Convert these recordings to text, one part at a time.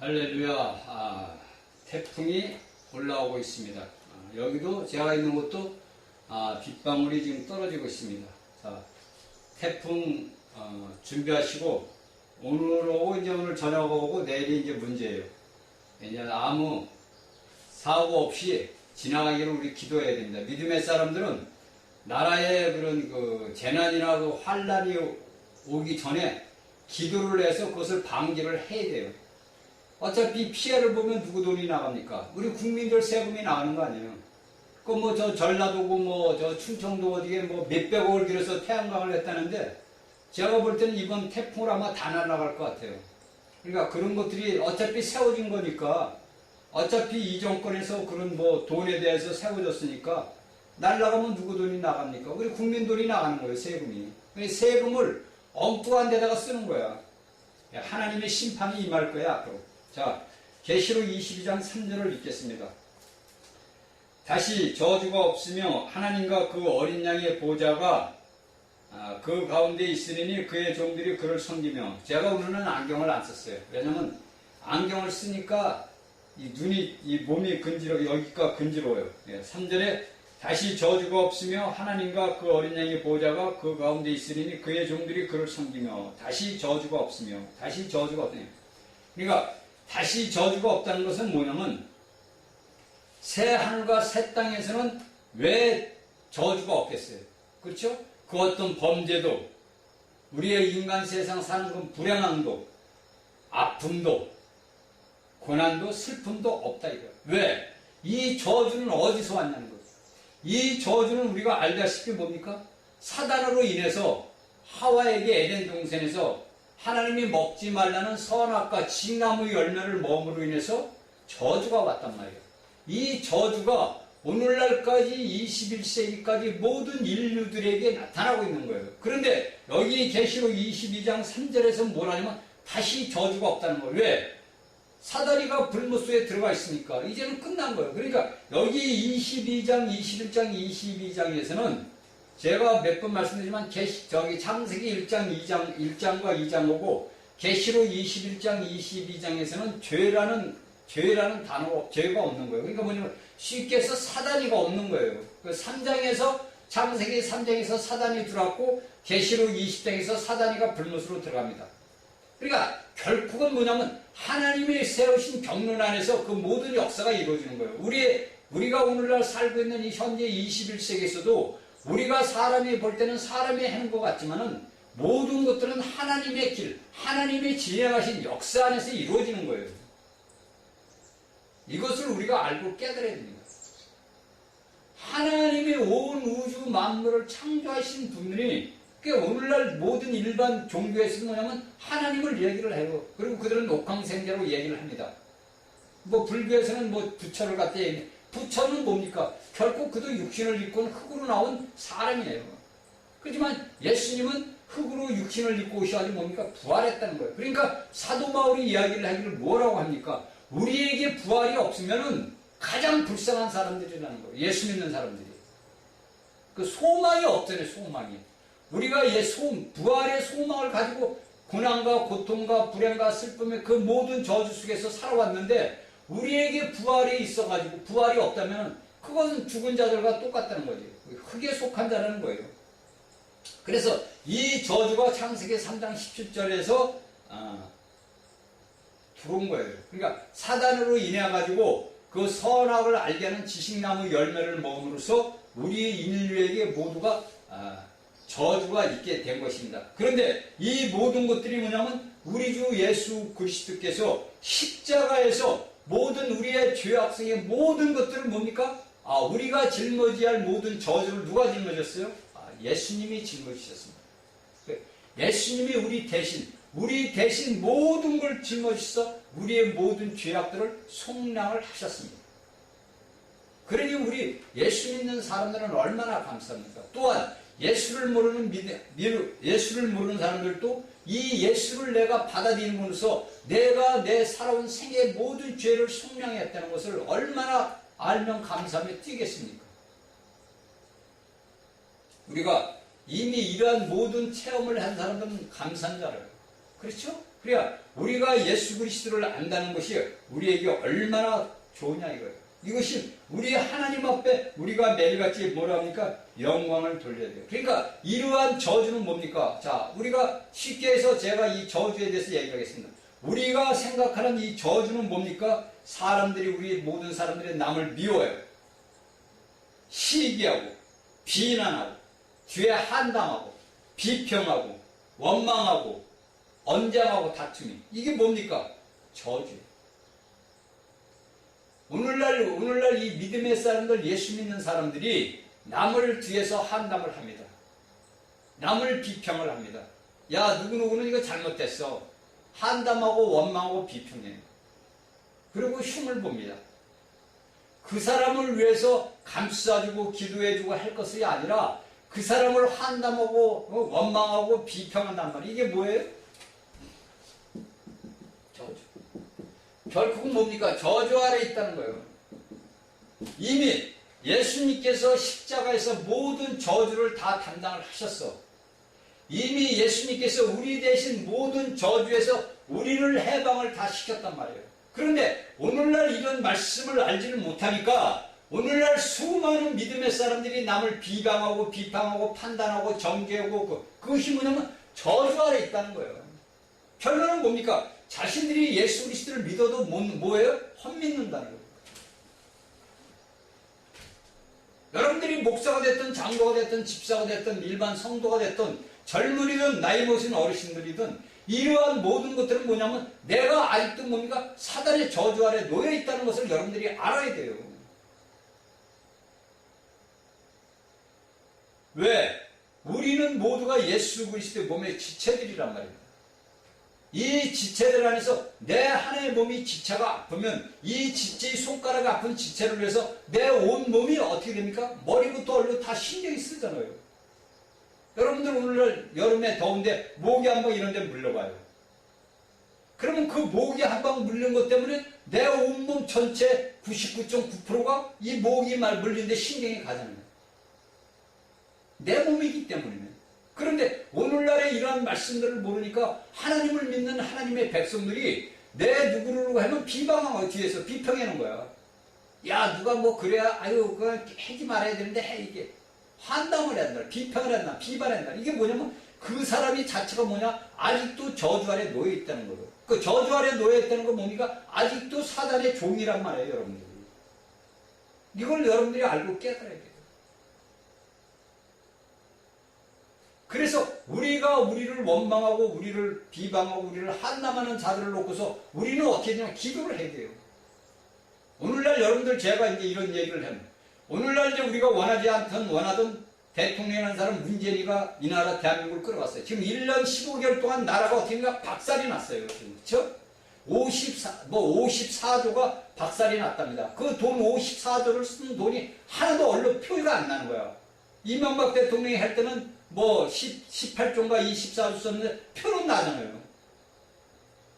할렐루야. 태풍이 올라오고 있습니다. 여기도 제가 있는 곳도 빗방울이 지금 떨어지고 있습니다. 자, 태풍 준비하시고 오늘 오고 이제 오늘 저녁 오고 내일이 이제 문제예요. 이제 아무 사고 없이 지나가기를 우리 기도해야 됩니다. 믿음의 사람들은 나라에 그런 그 재난이나 그 환란이 오기 전에 기도를 해서 그것을 방지를 해야 돼요. 어차피 피해를 보면 누구 돈이 나갑니까? 우리 국민들 세금이 나가는 거 아니에요. 그 뭐 저 전라도고 뭐 저 충청도 어디에 뭐 몇백억을 들여서 태양광을 했다는데 제가 볼 때는 이번 태풍을 아마 다 날아갈 것 같아요. 그러니까 그런 것들이 어차피 세워진 거니까 어차피 이 정권에서 그런 뭐 돈에 대해서 세워졌으니까 날아가면 누구 돈이 나갑니까? 우리 국민 돈이 나가는 거예요, 세금이. 세금을 엉뚱한 데다가 쓰는 거야. 하나님의 심판이 임할 거야, 앞으로. 자, 계시록 22장 3절을 읽겠습니다. 다시 저주가 없으며 하나님과 그 어린 양의 보좌가 그 가운데 있으리니 그의 종들이 그를 섬기며. 제가 오늘은 안경을 안 썼어요. 왜냐면 안경을 쓰니까 이 몸이 여기가 근지러워요. 3절에 다시 저주가 없으며 하나님과 그 어린 양의 보좌가 그 가운데 있으리니 그의 종들이 그를 섬기며. 다시 저주가 없으며. 다시 저주가 없으며. 그러니까 다시 저주가 없다는 것은 뭐냐면 새 하늘과 새 땅에서는 왜 저주가 없겠어요? 그렇죠? 그 어떤 범죄도 우리의 인간 세상 사는 건 불행함도 아픔도 고난도 슬픔도 없다 이거예요. 왜? 이 저주는 어디서 왔냐는 거예요. 이 저주는 우리가 알다시피 뭡니까? 사단으로 인해서 하와에게 에덴 동산에서 하나님이 먹지 말라는 선악과 징나무 열매를 먹음으로 인해서 저주가 왔단 말이에요. 이 저주가 오늘날까지 21세기까지 모든 인류들에게 나타나고 있는 거예요. 그런데 여기 계시록 22장 3절에서 뭐라냐면 다시 저주가 없다는 거예요. 왜? 사다리가 불못소에 들어가 있으니까 이제는 끝난 거예요. 그러니까 여기 22장, 21장, 22장에서는 제가 몇 번 말씀드리지만 창세기 1장과 2장 오고 계시록 21장, 22장에서는 죄라는 단어가 죄가 없는 거예요. 그러니까 뭐냐면 쉽게 해서 사단이가 없는 거예요. 그 3장에서 창세기 3장에서 사단이 들어왔고 계시록 20장에서 사단이가 불못으로 들어갑니다. 그러니까 결국은 뭐냐면 하나님이 세우신 경륜 안에서 그 모든 역사가 이루어지는 거예요. 우리가 오늘날 살고 있는 이 현재 21세기에서도 우리가 사람이 볼 때는 사람이 하는 것 같지만은 모든 것들은 하나님의 길, 하나님이 진행하신 역사 안에서 이루어지는 거예요. 이것을 우리가 알고 깨달아야 됩니다. 하나님이 온 우주 만물을 창조하신 분들이 오늘날 모든 일반 종교에서는 뭐냐면 하나님을 얘기를 해요. 그리고 그들은 옥황생자로 얘기를 합니다. 뭐 불교에서는 뭐 부처를 갖다 얘기해. 부처는 뭡니까? 결국 그도 육신을 입고는 흙으로 나온 사람이에요. 그렇지만 예수님은 흙으로 육신을 입고 오셔가지고 뭡니까? 부활했다는 거예요. 그러니까 사도 바울이 이야기를 하기를 뭐라고 합니까? 우리에게 부활이 없으면은 가장 불쌍한 사람들이라는 거예요. 예수 믿는 사람들이. 그 소망이 없잖아요, 소망이. 우리가 부활의 소망을 가지고 고난과 고통과 불행과 슬픔의 그 모든 저주 속에서 살아왔는데 우리에게 부활이 있어가지고 부활이 없다면 그것은 죽은 자들과 똑같다는 거지. 흙에 속한 자라는 거예요. 그래서 이 저주가 창세기 3장 17절에서 들어온 거예요. 그러니까 사단으로 인해가지고 그 선악을 알게 하는 지식나무 열매를 먹음으로써 우리 인류에게 모두가 저주가 있게 된 것입니다. 그런데 이 모든 것들이 뭐냐면 우리 주 예수 그리스도께서 십자가에서 모든 우리의 죄악성의 모든 것들은 뭡니까? 우리가 짊어져야 할 모든 저주를 누가 짊어졌어요? 예수님이 짊어지셨습니다. 예수님이 우리 대신 모든 걸 짊어지셔서 우리의 모든 죄악들을 속량을 하셨습니다. 그러니 우리 예수 믿는 사람들은 얼마나 감사합니까? 또한 예수를 모르는 사람들도 이 예수를 내가 받아들임으로써 내가 내 살아온 생의 모든 죄를 속량했다는 것을 얼마나 알면 감사하며 뛰겠습니까? 우리가 이미 이러한 모든 체험을 한 사람들은 감사한 줄 알아요. 그렇죠? 그러니까 우리가 예수 그리스도를 안다는 것이 우리에게 얼마나 좋으냐 이거예요. 이것이 우리 하나님 앞에 우리가 매일같이 뭐라 합니까? 영광을 돌려야 돼요. 그러니까 이러한 저주는 뭡니까? 자, 우리가 쉽게 해서 제가 이 저주에 대해서 얘기하겠습니다. 우리가 생각하는 이 저주는 뭡니까? 사람들이, 우리 모든 사람들이 남을 미워해요. 시기하고 비난하고 뒤에 한담하고 비평하고 원망하고 언쟁하고 다툼이, 이게 뭡니까? 저주예요. 오늘날 이 믿음의 사람들, 예수 믿는 사람들이 남을 뒤에서 한담을 합니다. 남을 비평을 합니다. 야, 누구누구는 이거 잘못됐어. 한담하고 원망하고 비평해요. 그리고 흉을 봅니다. 그 사람을 위해서 감싸주고 기도해주고 할 것이 아니라 그 사람을 한담하고 원망하고 비평한단 말이에요. 이게 뭐예요? 저주. 결국은 뭡니까? 저주 아래 있다는 거예요. 이미 예수님께서 십자가에서 모든 저주를 다 담당을 하셨어. 이미 예수님께서 우리 대신 모든 저주에서 우리를 해방을 다 시켰단 말이에요. 그런데 오늘날 이런 말씀을 알지를 못하니까 오늘날 수많은 믿음의 사람들이 남을 비방하고 비판하고 판단하고 정죄하고 그 힘은 뭐냐면 저주 아래 있다는 거예요. 결론은 뭡니까? 자신들이 예수 그리스도를 믿어도 뭐예요? 헛믿는다는 거예요. 여러분들이 목사가 됐든 장로가 됐든 집사가 됐든 일반 성도가 됐든 젊은이든 나이 먹으신 어르신들이든 이러한 모든 것들은 뭐냐면 내가 아직도 뭡니까? 사단의 저주 아래 놓여 있다는 것을 여러분들이 알아야 돼요. 왜? 우리는 모두가 예수 그리스도의 몸의 지체들이란 말입니다. 이 지체들 안에서 내 하나의 몸이 지체가 아프면 이 지체의 손가락이 아픈 지체를 위해서 내 온 몸이 어떻게 됩니까? 머리부터 얼로 다 신경이 쓰잖아요. 여러분들 오늘날 여름에 더운데 모기 한 방 이런 데 물려봐요. 그러면 그 모기 한 방 물린 것 때문에 내 온몸 전체 99.9%가 이 모기 말 물린 데 신경이 가잖아요. 내 몸이기 때문이네. 그런데 오늘날의 이러한 말씀들을 모르니까 하나님을 믿는 하나님의 백성들이 내 누구를 하면 비방하고 뒤에서 비평하는 거야. 야, 누가 뭐 그래야 아유 그거 하지 말아야 되는데 해. 이게 한담을 한다, 비평을 한다, 비반한다. 이게 뭐냐면 그 사람이 자체가 뭐냐? 아직도 저주 아래 놓여 있다는 거예요. 그 저주 아래 놓여 있다는 건 뭡니까? 아직도 사단의 종이란 말이에요, 여러분들이. 이걸 여러분들이 알고 깨달아야 돼요. 그래서 우리가 우리를 원망하고 우리를 비방하고 우리를 한담하는 자들을 놓고서 우리는 어떻게 되냐? 기도를 해야 돼요. 오늘날 여러분들 제가 이제 이런 얘기를 합니다. 오늘날 이제 우리가 원하지 않던 원하던 대통령이라는 사람 문재인이가 이 나라 대한민국을 끌어갔어요. 지금 1년 15개월 동안 나라가 어떻게 되냐? 박살이 났어요. 지금. 그렇죠? 54조가 박살이 났답니다. 그 돈 54조를 쓰는 돈이 하나도 얼른 표가 안 나는 거야. 이명박 대통령이 할 때는 뭐 18조인가 24조 썼는데 표는 나잖아요.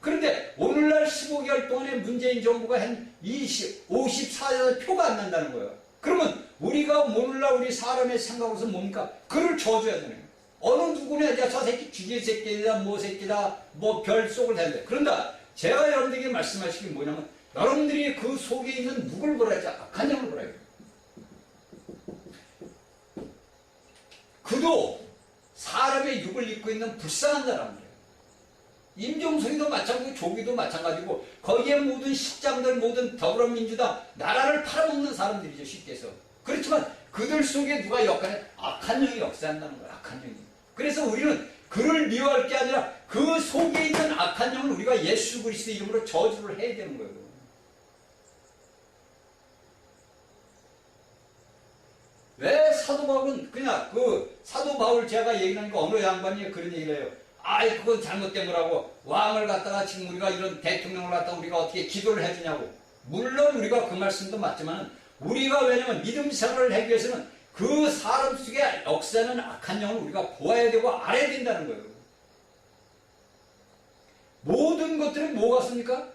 그런데 오늘날 15개월 동안에 문재인 정부가 한 54조 표가 안 난다는 거예요. 그러면 우리가 오늘날 우리 사람의 생각으로서 뭡니까? 그를 저주하잖아요. 어느 누구나 야, 저 새끼 죽일 새끼다, 뭐 새끼다, 뭐 별 속을 댄다. 그런다 제가 여러분들에게 말씀하시기 뭐냐면 여러분들이 그 속에 있는 누굴 보라 했지? 악한 영을 보라 했죠. 그도 사람의 육을 입고 있는 불쌍한 사람이에요. 임종석이도 마찬가지고 조기도 마찬가지고 거기에 모든 식장들 모든 더불어민주당 나라를 팔아먹는 사람들이죠. 쉽게 해서. 그렇지만 그들 속에 누가 악한 영이 역사한다는 거예요. 악한 영이. 그래서 우리는 그를 미워할 게 아니라 그 속에 있는 악한 영을 우리가 예수 그리스도 이름으로 저주를 해야 되는 거예요. 왜 사도 바울은 그냥 그 사도 바울 제가 얘기하니까 어느 양반이 그런 얘기를 해요. 아이 그건 잘못된 거라고. 왕을 갖다가 지금 우리가 이런 대통령을 갖다가 우리가 어떻게 기도를 해주냐고. 물론 우리가 그 말씀도 맞지만 우리가 왜냐면 믿음 생활을 하기 위해서는 그 사람 속에 역사하는 악한 영을 우리가 보아야 되고 알아야 된다는 거예요. 모든 것들은 뭐가 습니까?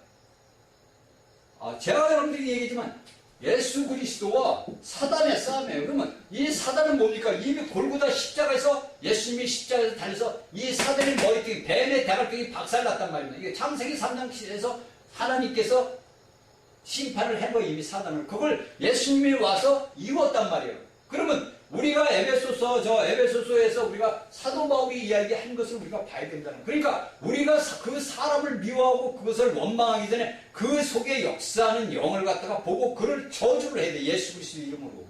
제가 여러분들이 얘기했지만 예수 그리스도와 사단의 싸움이에요. 그러면 이 사단은 뭡니까? 이미 골고다 십자가에서 예수님이 십자가에서 달려서 이 사단의 머리띠, 뱀의 대갈등이 박살났단 말입니다. 이게 창세기 3장에서 하나님께서 심판을 한 거예요. 이미 사단을. 그걸 예수님이 와서 이뤘단 말이에요. 그러면 우리가 에베소서에서 우리가 사도 바울이 이야기한 것을 우리가 봐야 된다는 거예요. 그러니까 우리가 그 사람을 미워하고 그것을 원망하기 전에 그 속에 역사하는 영을 갖다가 보고 그를 저주를 해야 돼. 예수 그리스도 이름으로.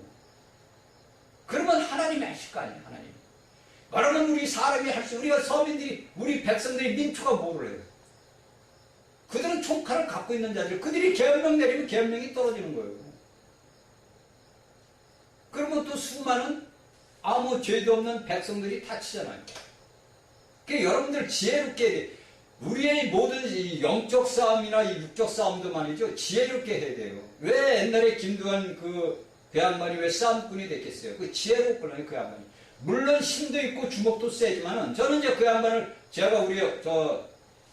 그러면 하나님이 하실 거 아니에요. 하나님. 말하면 우리 사람이 할 수, 우리가 서민들이, 우리 백성들이 민초가 뭐를 해요? 그들은 총칼을 갖고 있는 자들, 그들이 계엄령 내리면 계엄령이 떨어지는 거예요. 그러면 또 수많은 아무 죄도 없는 백성들이 다치잖아요. 그러니까 여러분들 지혜롭게 해야 돼. 우리의 모든 영적 싸움이나 이 육적 싸움도 말이죠. 지혜롭게 해야 돼요. 왜 옛날에 김두한 그 양반이 왜 싸움꾼이 됐겠어요? 그 지혜롭구나, 그 양반이. 물론 힘도 있고 주먹도 세지만은 저는 이제 그 양반을 제가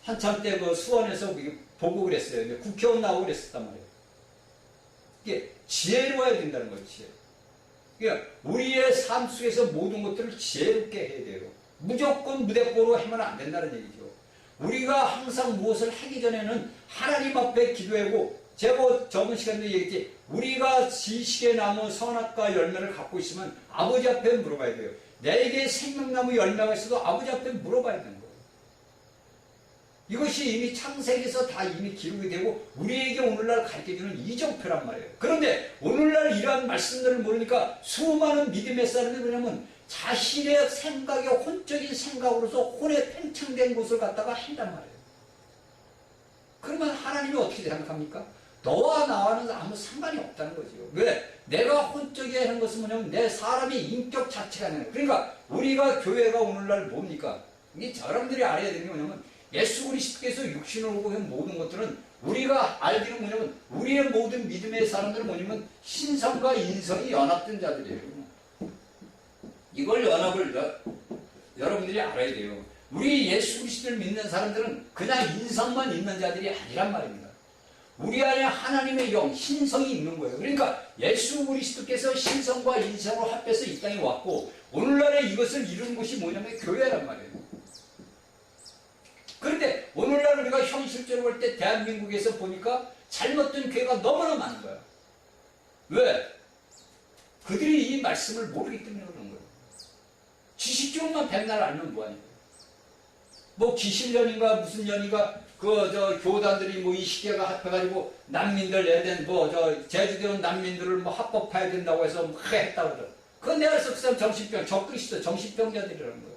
한참 때 그 수원에서 보고 그랬어요. 국회의원 나오고 그랬었단 말이에요. 이게 지혜로워야 된다는 거예요, 지혜. 그러니까 우리의 삶 속에서 모든 것들을 지혜롭게 해야 돼요. 무조건 무대뽀로 하면 안 된다는 얘기죠. 우리가 항상 무엇을 하기 전에는 하나님 앞에 기도하고, 제가 저번 시간에 얘기했지, 우리가 지식의 나무 선악과 열매를 갖고 있으면 아버지 앞에 물어봐야 돼요. 내게 생명나무 열매가 있어도 아버지 앞에 물어봐야 되는 거예요. 이것이 이미 창세기에서 다 이미 기록이 되고 우리에게 오늘날 가르쳐주는 이정표란 말이에요. 그런데 오늘날 이러한 말씀들을 모르니까 수많은 믿음의 사람들이 뭐냐면 자신의 생각에 혼적인 생각으로서 혼에 팽창된 것을 갖다가 한단 말이에요. 그러면 하나님이 어떻게 생각합니까? 너와 나와는 아무 상관이 없다는 거죠. 왜? 내가 혼적이야 하는 것은 뭐냐면 내 사람의 인격 자체가 아니에요. 그러니까 우리가 교회가 오늘날 뭡니까? 이 여러분들이 알아야 되는 게 뭐냐면 예수 그리스도께서 육신을 오고 한 모든 것들은 우리가 알기는 뭐냐면 우리의 모든 믿음의 사람들은 뭐냐면 신성과 인성이 연합된 자들이에요. 이걸 연합을 여러분들이 알아야 돼요. 우리 예수 그리스도를 믿는 사람들은 그냥 인성만 있는 자들이 아니란 말입니다. 우리 안에 하나님의 영, 신성이 있는 거예요. 그러니까 예수 그리스도께서 신성과 인성으로 합해서 이 땅에 왔고 오늘날에 이것을 이루는 곳이 뭐냐면 교회란 말이에요. 그런데 오늘날 우리가 현실적으로 볼 때 대한민국에서 보니까 잘못된 교회가 너무나 많은 거야. 왜? 그들이 이 말씀을 모르기 때문에 그러는 거예요. 지식적으로만 백날 알면 뭐하냐. 뭐 기신년인가 무슨 년인가 교단들이 이 시대가 합해가지고 난민들 에덴 제주도 온 난민들을 합법화해야 된다고 해서 했다고 그러더라고. 그건 내가 그래서 그 사람 정신병, 적그리스도 정신병자들이라는 거예요.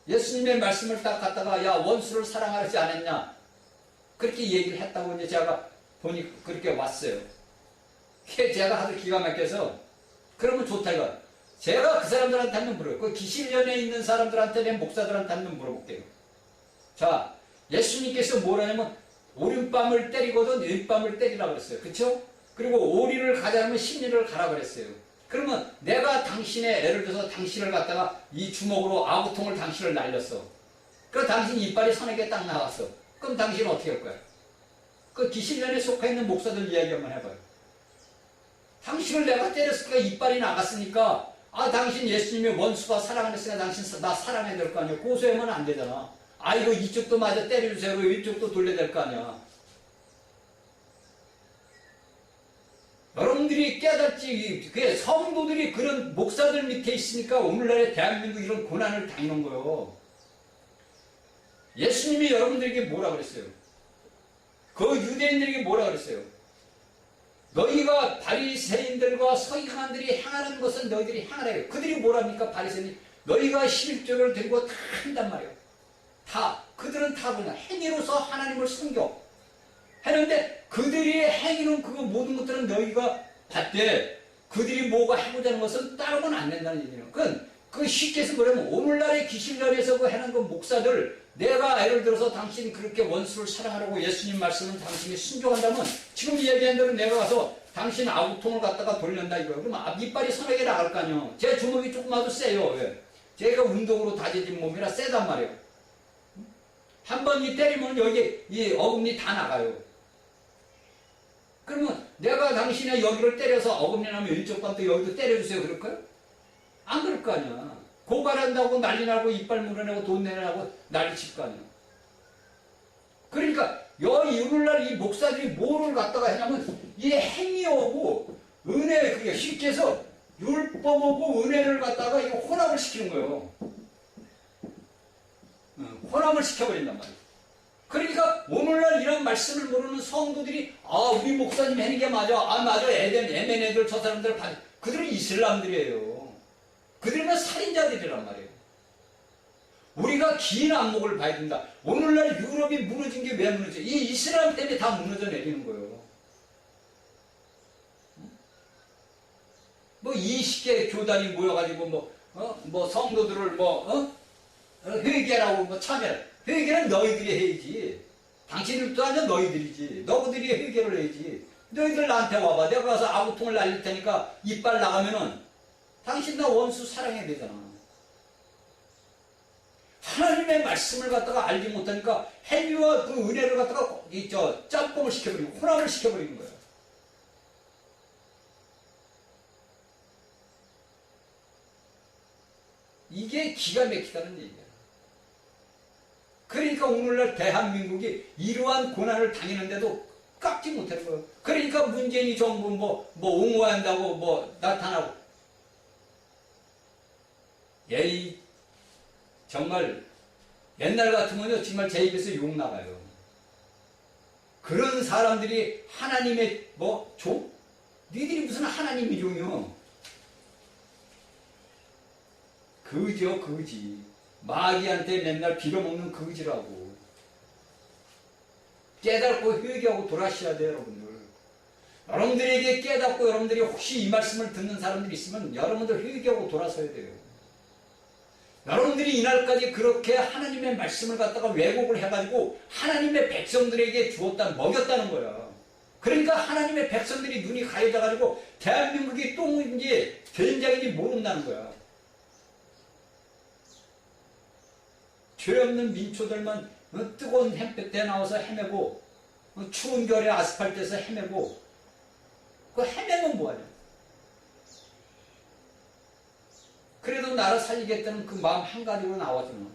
예수님의 말씀을 딱 갖다가 야 원수를 사랑하지 않았냐 그렇게 얘기를 했다고 이제 제가 보니 그렇게 왔어요. 제가 하도 기가 막혀서 그러면 좋다 이거. 제가 그 사람들한테 한번 물어요. 그 기신년에 있는 사람들한테 목사들한테 한번 물어볼게요. 자, 예수님께서 뭐라냐면 오른밤을 때리거든 왼밤을 때리라고 그랬어요. 그쵸? 그리고 오리를 가자면 십리를 가라 그랬어요. 그러면 내가 당신의 예를 들어서 당신을 갖다가 이 주먹으로 아구통을 당신을 날렸어. 그럼 당신 이빨이 선에게 딱 나왔어. 그럼 당신은 어떻게 할 거야? 그 기신년에 속해 있는 목사들 이야기 한번 해봐요. 당신을 내가 때렸으니까 이빨이 나갔으니까 당신 예수님의 원수가 사랑을 했으니까 당신 나 사랑해야 될 거 아니야. 고소하면 안 되잖아. 이거 이쪽도 맞아 때려주세요. 이쪽도 돌려야 될 거 아니야. 여러분들이 깨닫지, 그게 성도들이 그런 목사들 밑에 있으니까 오늘날의 대한민국 이런 고난을 당하는 거예요. 예수님이 여러분들에게 뭐라 그랬어요? 그 유대인들에게 뭐라 그랬어요? 너희가 바리새인들과 서기관들이 행하는 것은 너희들이 행하라. 그들이 뭐랍니까? 바리새인이 너희가 11조를 들고 다 한단 말이에요. 다 그들은 다 그냥 행위로서 하나님을 섬겨 하는데 그들이 행위는 그거 모든 것들은 너희가 봤대. 그들이 뭐가 하고자 하는 것은 따르면 안 된다는 얘기예요. 그 쉽게 해서 뭐냐면 오늘날의 기신년에서 그 해놓은 그 목사들 내가 예를 들어서 당신 그렇게 원수를 사랑하라고 예수님 말씀은 당신이 순종한다면 지금 이야기한 대로 내가 가서 당신 아구통을 갖다가 돌린다 이거예요. 그럼 이빨이 선에게 나갈 거 아니에요. 제 주먹이 조금마도 세요. 왜? 제가 운동으로 다져진 몸이라 세단 말이에요. 한 번 이 때리면 여기 이 어금니 다 나가요. 그러면 내가 당신의 여기를 때려서 어금니 나면 왼쪽 발도 여기도 때려주세요 그럴까요? 안 그럴 거 아니야. 고발한다고 난리 나고 이빨 물어내고 돈 내라고 난리 칠 거 아니야. 그러니까 오늘날 이 목사들이 뭐를 갖다가 했냐면 이 행위하고 은혜, 그게 쉽게 해서 율법하고 은혜를 갖다가 이거 혼합을 시키는 거예요. 혼합을 시켜버린단 말이에요. 그러니까 오늘날 이런 말씀을 모르는 성도들이 우리 목사님 하는 게 맞아. 맞아. 에멘 애들 저 사람들 그들은 이슬람들이에요. 그들은 살인자들이란 말이에요. 우리가 긴 안목을 봐야 된다. 오늘날 유럽이 무너진 게 왜 무너져? 이 이슬람 때문에 다 무너져 내리는 거예요. 뭐 20개 교단이 모여가지고 뭐 성도들을 회개라고 참여라. 회개는 너희들이 해야지. 당신들도 아니야 너희들이지. 너희들이 회개를 해야지. 너희들 나한테 와봐. 내가 가서 아구통을 날릴 테니까 이빨 나가면은 당신 나 원수 사랑해야 되잖아. 하나님의 말씀을 갖다가 알지 못하니까 행위와 그 은혜를 갖다가 짬뽕을 시켜버리고 혼합을 시켜버리는 거예요. 이게 기가 막히다는 얘기야. 그러니까 오늘날 대한민국이 이러한 고난을 당했는데도 깎지 못하는 거예요. 그러니까 문재인이 정부 옹호한다고 나타나고. 정말 옛날 같으면요 정말 제 입에서 욕 나가요. 그런 사람들이 하나님의 종? 니들이 무슨 하나님이 종이요? 거지요 거지. 마귀한테 맨날 빌어먹는 거지라고. 깨닫고 회개하고 돌아셔야 돼요 여러분들. 여러분들에게 깨닫고 여러분들이 혹시 이 말씀을 듣는 사람들이 있으면 여러분들 회개하고 돌아서야 돼요. 여러분들이 이날까지 그렇게 하나님의 말씀을 갖다가 왜곡을 해가지고 하나님의 백성들에게 먹였다는 거야. 그러니까 하나님의 백성들이 눈이 가려져가지고 대한민국이 똥인지 된장인지 모른다는 거야. 죄 없는 민초들만 뜨거운 햇볕에 나와서 헤매고 추운 겨울에 아스팔트에서 헤매고 그 헤매면 뭐하냐. 그래도 나를 살리겠다는 그 마음 한가지로 나와주는.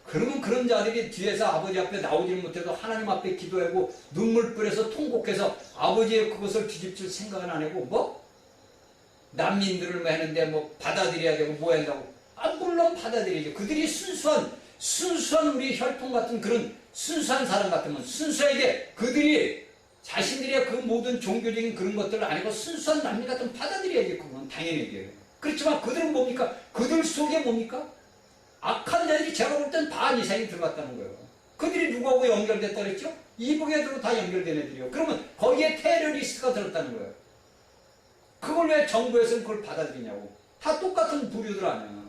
그러면 그런 자들이 뒤에서 아버지 앞에 나오지 못해도 하나님 앞에 기도하고 눈물 뿌려서 통곡해서 아버지의 그것을 뒤집질 생각은 안 하고 난민들을 하는데 받아들여야 되고 한다고. 물론 받아들이죠. 그들이 순수한 우리 혈통 같은 그런 순수한 사람 같으면 순수하게 그들이 자신들의 그 모든 종교적인 그런 것들을 안 하고 순수한 난민 같으면 받아들여야지. 그건 당연히. 그렇지만 그들은 뭡니까? 그들 속에 뭡니까? 악한 자들이 제가 볼 땐 반 이상이 들어갔다는 거예요. 그들이 누구하고 연결됐다 그랬죠? 이북애들로 다 연결된 애들이요. 그러면 거기에 테러리스트가 들었다는 거예요. 그걸 왜 정부에서는 그걸 받아들이냐고. 다 똑같은 부류들 아니야.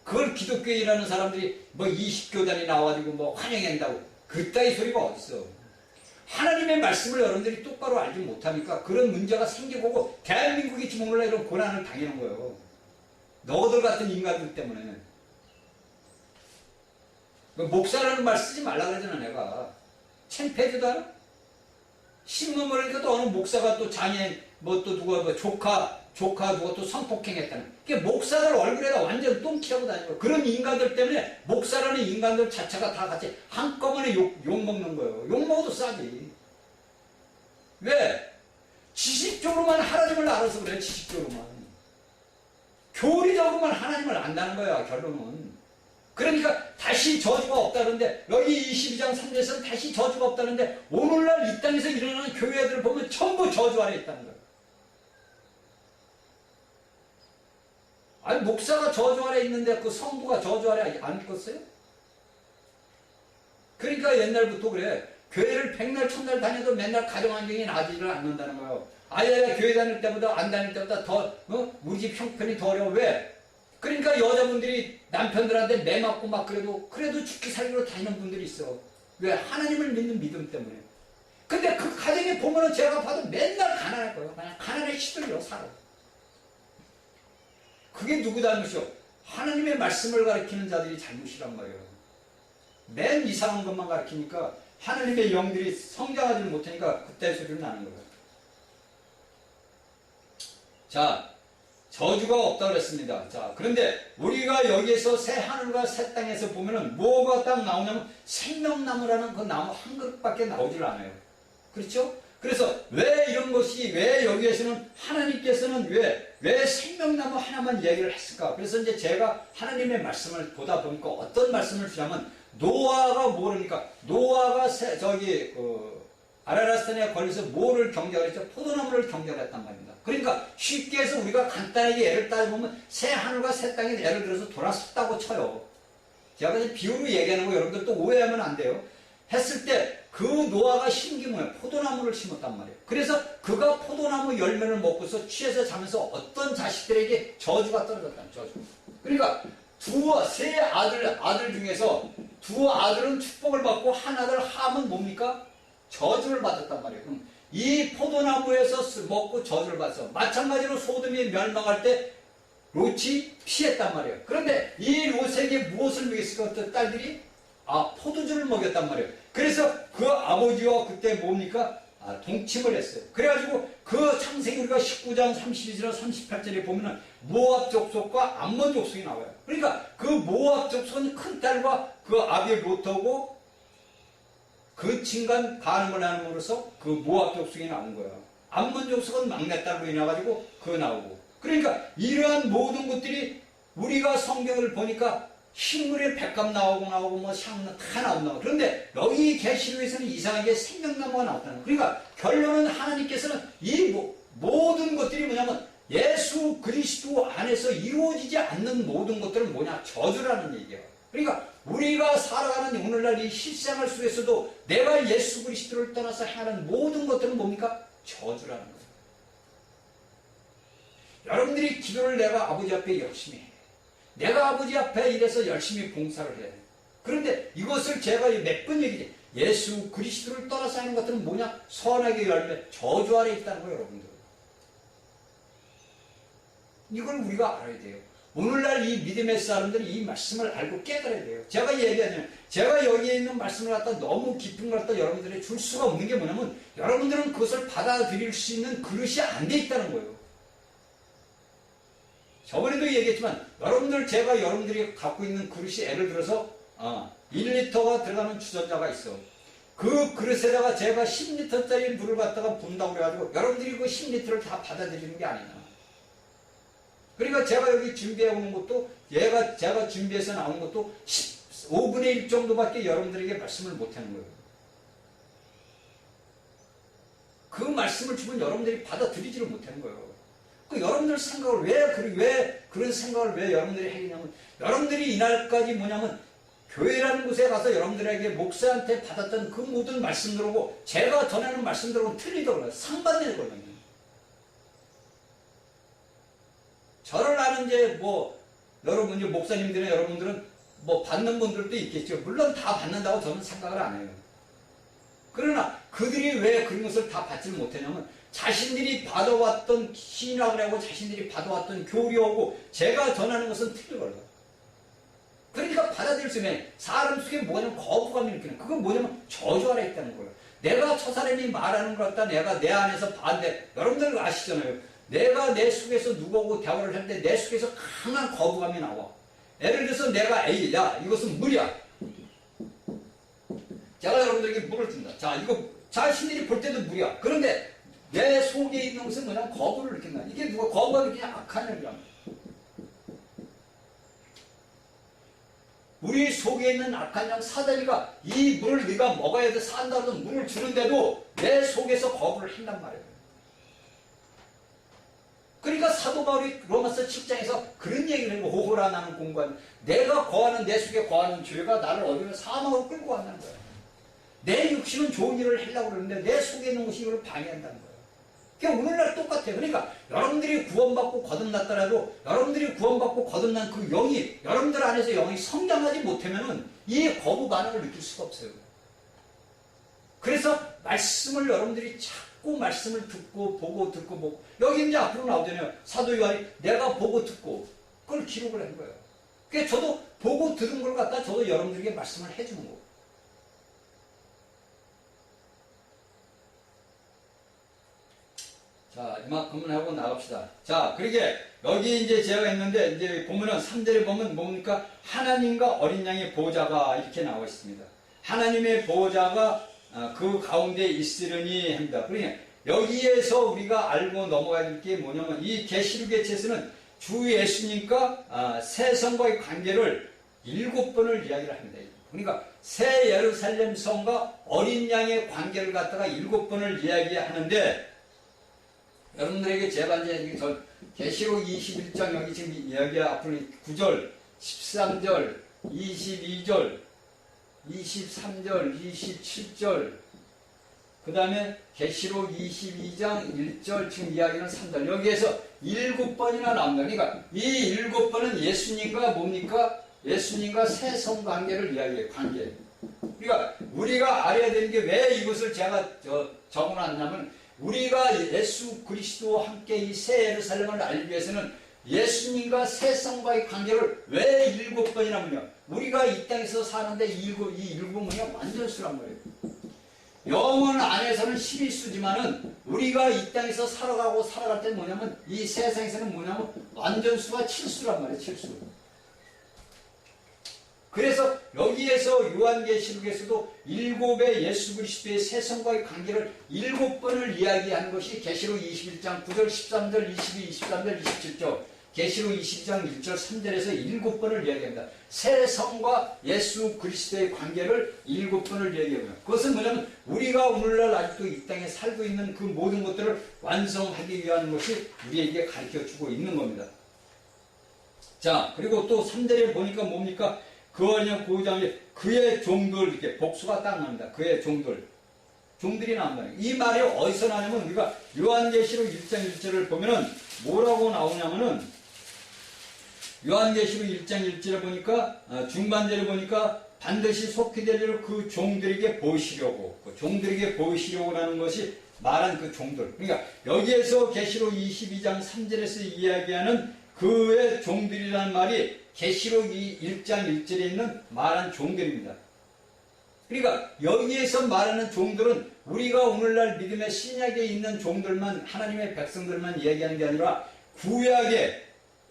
그걸 기독교에 일하는 사람들이 20교단이 나와가지고 환영한다고. 그따위 소리가 어딨어. 하나님의 말씀을 여러분들이 똑바로 알지 못하니까 그런 문제가 생기고 대한민국이 지금 오늘날 이런 고난을 당하는 거예요. 너희들 같은 인간들 때문에. 목사라는 말 쓰지 말라 그러잖아 내가. 창피하지도 않아? 신문 보니까 또 어느 목사가 또 장애인 또 누가 조카 누가 또 성폭행했다는. 그게 목사들 얼굴에다 완전 똥칠하고 다니고 그런 인간들 때문에 목사라는 인간들 자체가 다 같이 한꺼번에 욕먹는 거예요. 욕먹어도 싸지. 왜? 지식적으로만 하나님을 알아서 그래. 지식적으로만. 교리적으로만 하나님을 안다는 거야 결론은. 그러니까 다시 저주가 없다는데 여기 22장 3절에서는 다시 저주가 없다는데 오늘날 이 땅에서 일어나는 교회들을 보면 전부 저주 아래 있다는 거야. 아니 목사가 저주 아래 있는데 그 성부가 저주 아래 안 있겠어요? 그러니까 옛날부터 그래. 교회를 백날 천날 다녀도 맨날 가정환경이 나아지를 않는다는 거예요. 아예 교회 다닐 때보다 안 다닐 때보다 더 우리 집 형편이 더 어려워. 왜? 그러니까 여자분들이 남편들한테 매 맞고 그래도 죽기 살기로 다니는 분들이 있어. 왜? 하나님을 믿는 믿음 때문에. 근데 그 가정에 보면은 제가 봐도 맨날 가난할 거예요. 그냥 가난에 시들려 살아. 그게 누구 잘못이요? 하나님의 말씀을 가르치는 자들이 잘못이란 말이에요. 맨 이상한 것만 가르치니까 하나님의 영들이 성장하지 못하니까 그때 소리를 나는 거예요. 자, 저주가 없다고 그랬습니다. 자, 그런데 우리가 여기에서 새 하늘과 새 땅에서 보면은 뭐가 딱 나오냐면 생명나무라는 그 나무 한 그릇밖에 나오질 않아요. 그렇죠? 그래서 왜 이런 것이, 왜 여기에서는 하나님께서는 왜 생명나무 하나만 이야기를 했을까? 그래서 이제 제가 하나님의 말씀을 보다 보니까 어떤 말씀을 주냐면, 노아가 모르니까, 노아가 아라라스탄에 걸려서 뭐를 경계하랬죠? 포도나무를 경계했단 말입니다. 그러니까 쉽게 해서 우리가 간단하게 예를 따져보면 새 하늘과 새 땅이 예를 들어서 돌아섰다고 쳐요. 제가 이제 비유로 얘기하는 거 여러분들 또 오해하면 안 돼요. 했을 때 그 노아가 심은 게 뭐예요? 포도나무를 심었단 말이에요. 그래서 그가 포도나무 열매를 먹고서 취해서 자면서 어떤 자식들에게 저주가 떨어졌다는 저주. 그러니까 세 아들 중에서 두 아들은 축복을 받고 한 아들 함은 뭡니까? 저주를 받았단 말이에요. 그럼 이 포도나무에서 먹고 저주를 받았어. 마찬가지로 소돔이 멸망할 때 롯이 피했단 말이에요. 그런데 이 롯에게 무엇을 먹였을까? 그 딸들이 포도주를 먹였단 말이에요. 그래서 그 아버지와 그때 뭡니까? 동침을 했어요. 그래가지고 그 창세기 우리가 19장 32절 38절에 보면은 모압 족속과 암몬 족속이 나와요. 그러니까 그 모압 족속은 큰딸과 그 아비 롯하고 그 친간 가늠을 함으로써 그 모압 족속이 나온 거예요. 암몬 족속은 막내딸로 인해가지고 그거 나오고. 그러니까 이러한 모든 것들이 우리가 성경을 보니까 식물의 백합 나오고 뭐 향나 다 나온다. 그런데 여기 계시록에서는 이상하게 생명나무가 나왔다는 거예요. 그러니까 결론은 하나님께서는 이 모든 것들이 뭐냐면 예수 그리스도 안에서 이루어지지 않는 모든 것들은 뭐냐? 저주라는 얘기예요. 그러니까 우리가 살아가는 오늘날 이 실생활 속에서도 내가 예수 그리스도를 떠나서 행하는 모든 것들은 뭡니까? 저주라는 거예요. 여러분들이 기도를 내가 아버지 앞에 열심히 해. 내가 아버지 앞에 이래서 열심히 봉사를 해. 그런데 이것을 제가 몇 번 얘기해. 예수 그리스도를 떠나서 하는 것들은 뭐냐? 선악의 열매, 저주 아래 있다는 거예요, 여러분들. 이걸 우리가 알아야 돼요. 오늘날 이 믿음의 사람들이 이 말씀을 알고 깨달아야 돼요. 제가 얘기하자면, 제가 여기에 있는 말씀을 갖다 너무 깊은 걸 갖다 여러분들이 줄 수가 없는 게 뭐냐면, 여러분들은 그것을 받아들일 수 있는 그릇이 안 돼 있다는 거예요. 저번에도 얘기했지만 제가 여러분들이 갖고 있는 그릇이 예를 들어서 1리터가 들어가는 주전자가 있어. 그 그릇에다가 제가 10리터짜리 물을 갖다가 붓는다고 그래가지고 여러분들이 그 10리터를 다 받아들이는 게 아니냐. 그러니까 제가 여기 준비해 오는 것도 제가 준비해서 나오는 것도 5분의 1 정도밖에 여러분들에게 말씀을 못하는 거예요. 그 말씀을 주면 여러분들이 받아들이지를 못하는 거예요. 그 여러분들 생각을 왜 그런 생각을 왜 여러분들이 하겠냐면, 여러분들이 이날까지 뭐냐면 교회라는 곳에 가서 여러분들에게 목사한테 받았던 그 모든 말씀들하고 제가 전하는 말씀들하고 틀리더라고요. 상반되거든요. 저를 아는 여러분 목사님들이나 여러분들은 받는 분들도 있겠죠. 물론 다 받는다고 저는 생각을 안 해요. 그러나 그들이 왜 그런 것을 다 받지 못하냐면 자신들이 받아왔던 신학을 하고 자신들이 받아왔던 교리하고 제가 전하는 것은 틀리거든요. 그러니까 받아들일 수 있는 사람 속에 뭐냐면 거부감이 느끼는, 그건 뭐냐면 저주 아래 있다는 거예요. 내가 저 사람이 말하는 걸 갖다 내가 내 안에서 반대, 여러분들 아시잖아요. 내가 내 속에서 누구하고 대화를 할 때 내 속에서 강한 거부감이 나와. 예를 들어서 내가 야 이것은 물이야. 제가 여러분들에게 물을 준다. 자, 이거 자신들이 볼 때도 물이야. 그런데 내 속에 있는 것은 뭐냐면 거부를 느낀다. 이게 누가 거부가 느끼냐? 악한 영이란 말이야. 우리 속에 있는 악한 영 사다리가 이 물을 네가 먹어야 돼 산다고 물을 주는데도 내 속에서 거부를 한단 말이에요. 그러니까 사도 바울이 로마서 7장에서 그런 얘기를 하는 거, 호호라 나는 공부하는, 내가 거하는 내 속에 거하는 죄가 나를 어디로 사망으로 끌고 간다는 거예요. 내 육신은 좋은 일을 하려고 그러는데 내 속에 있는 것이 이걸 방해한다는 거예요. 그러니까 오늘날 똑같아요. 그러니까 여러분들이 구원받고 거듭났더라도 여러분들이 구원받고 거듭난 그 영이 여러분들 안에서 영이 성장하지 못하면은 이 거부 반응을 느낄 수가 없어요. 그래서 말씀을 여러분들이 자꾸 말씀을 듣고 보고 듣고 보고, 여기 이제 앞으로 나오잖아요. 사도 요한이 내가 보고 듣고 그걸 기록을 한 거예요. 그러니까 저도 보고 들은 걸 갖다 저도 여러분들에게 말씀을 해주는 거고. 자, 이만큼은 하고 나갑시다. 자, 그러게 여기 이제 제가 했는데 이제 보면은 3절에 보면 뭡니까? 하나님과 어린 양의 보호자가 이렇게 나와 있습니다. 하나님의 보호자가 그 가운데 있으려니 합니다. 그러니 여기에서 우리가 알고 넘어가야 될 게 뭐냐면 이 계시록의 책에서는 주 예수님과 새 성과의 관계를 7번을 이야기를 합니다. 그러니까 새 예루살렘 성과 어린 양의 관계를 갖다가 7번을 이야기하는데 여러분들에게 제가 이제 계시록 21장 여기 지금 이야기 앞으로 9절, 13절, 22절, 23절, 27절, 그 다음에 계시록 22장 1절 지금 이야기는 3절 여기에서 7번이나 나옵니다. 그러니까 이 7번은 예수님과 뭡니까? 예수님과 새 성 관계를 이야기해요. 관계. 그러니까 우리가 알아야 되는 게 왜 이것을 제가 적어놨냐면 우리가 예수 그리스도와 함께 이 새 예루살렘을 알기 위해서는 예수님과 새 성과의 관계를 왜 7번이나 보냐? 우리가 이 땅에서 사는데 이 7번이 완전수란 말이에요. 영혼 안에서는 11수지만은 우리가 이 땅에서 살아갈 때 뭐냐면 이 세상에서는 뭐냐면 완전수가 7수란 말이에요. 7수. 그래서 여기에서 요한계시록에서도 7의 예수 그리스도의 새 성과의 관계를 7번을 이야기하는 것이 계시록 21장 9절, 13절, 22, 23절, 27절, 계시록 22장 1절, 3절에서 7번을 이야기합니다. 새 성과 예수 그리스도의 관계를 7번을 이야기합니다. 그것은 뭐냐면 우리가 오늘날 아직도 이 땅에 살고 있는 그 모든 것들을 완성하기 위한 것이 우리에게 가르쳐주고 있는 겁니다. 자, 그리고 또 3절에 보니까 뭡니까? 그 어린 보호자의 그의 종들 이렇게 복수가 딱 나옵니다. 그의 종들이 나온다. 이 말이 어디서 나냐면 우리가 요한계시록 1장 1절을 보면은 뭐라고 나오냐면은 요한계시록 1장 1절에 보니까 중반절에 보니까 반드시 속히 될 일을 그 종들에게 보이시려고 그 종들에게 보이시려고라는 것이 말한 그 종들. 그러니까 여기에서 계시록 22장 3절에서 이야기하는 그의 종들이라는 말이 계시록 1장 1절에 있는 말한 종들입니다. 그러니까 여기에서 말하는 종들은 우리가 오늘날 믿음의 신약에 있는 종들만 하나님의 백성들만 이야기하는 게 아니라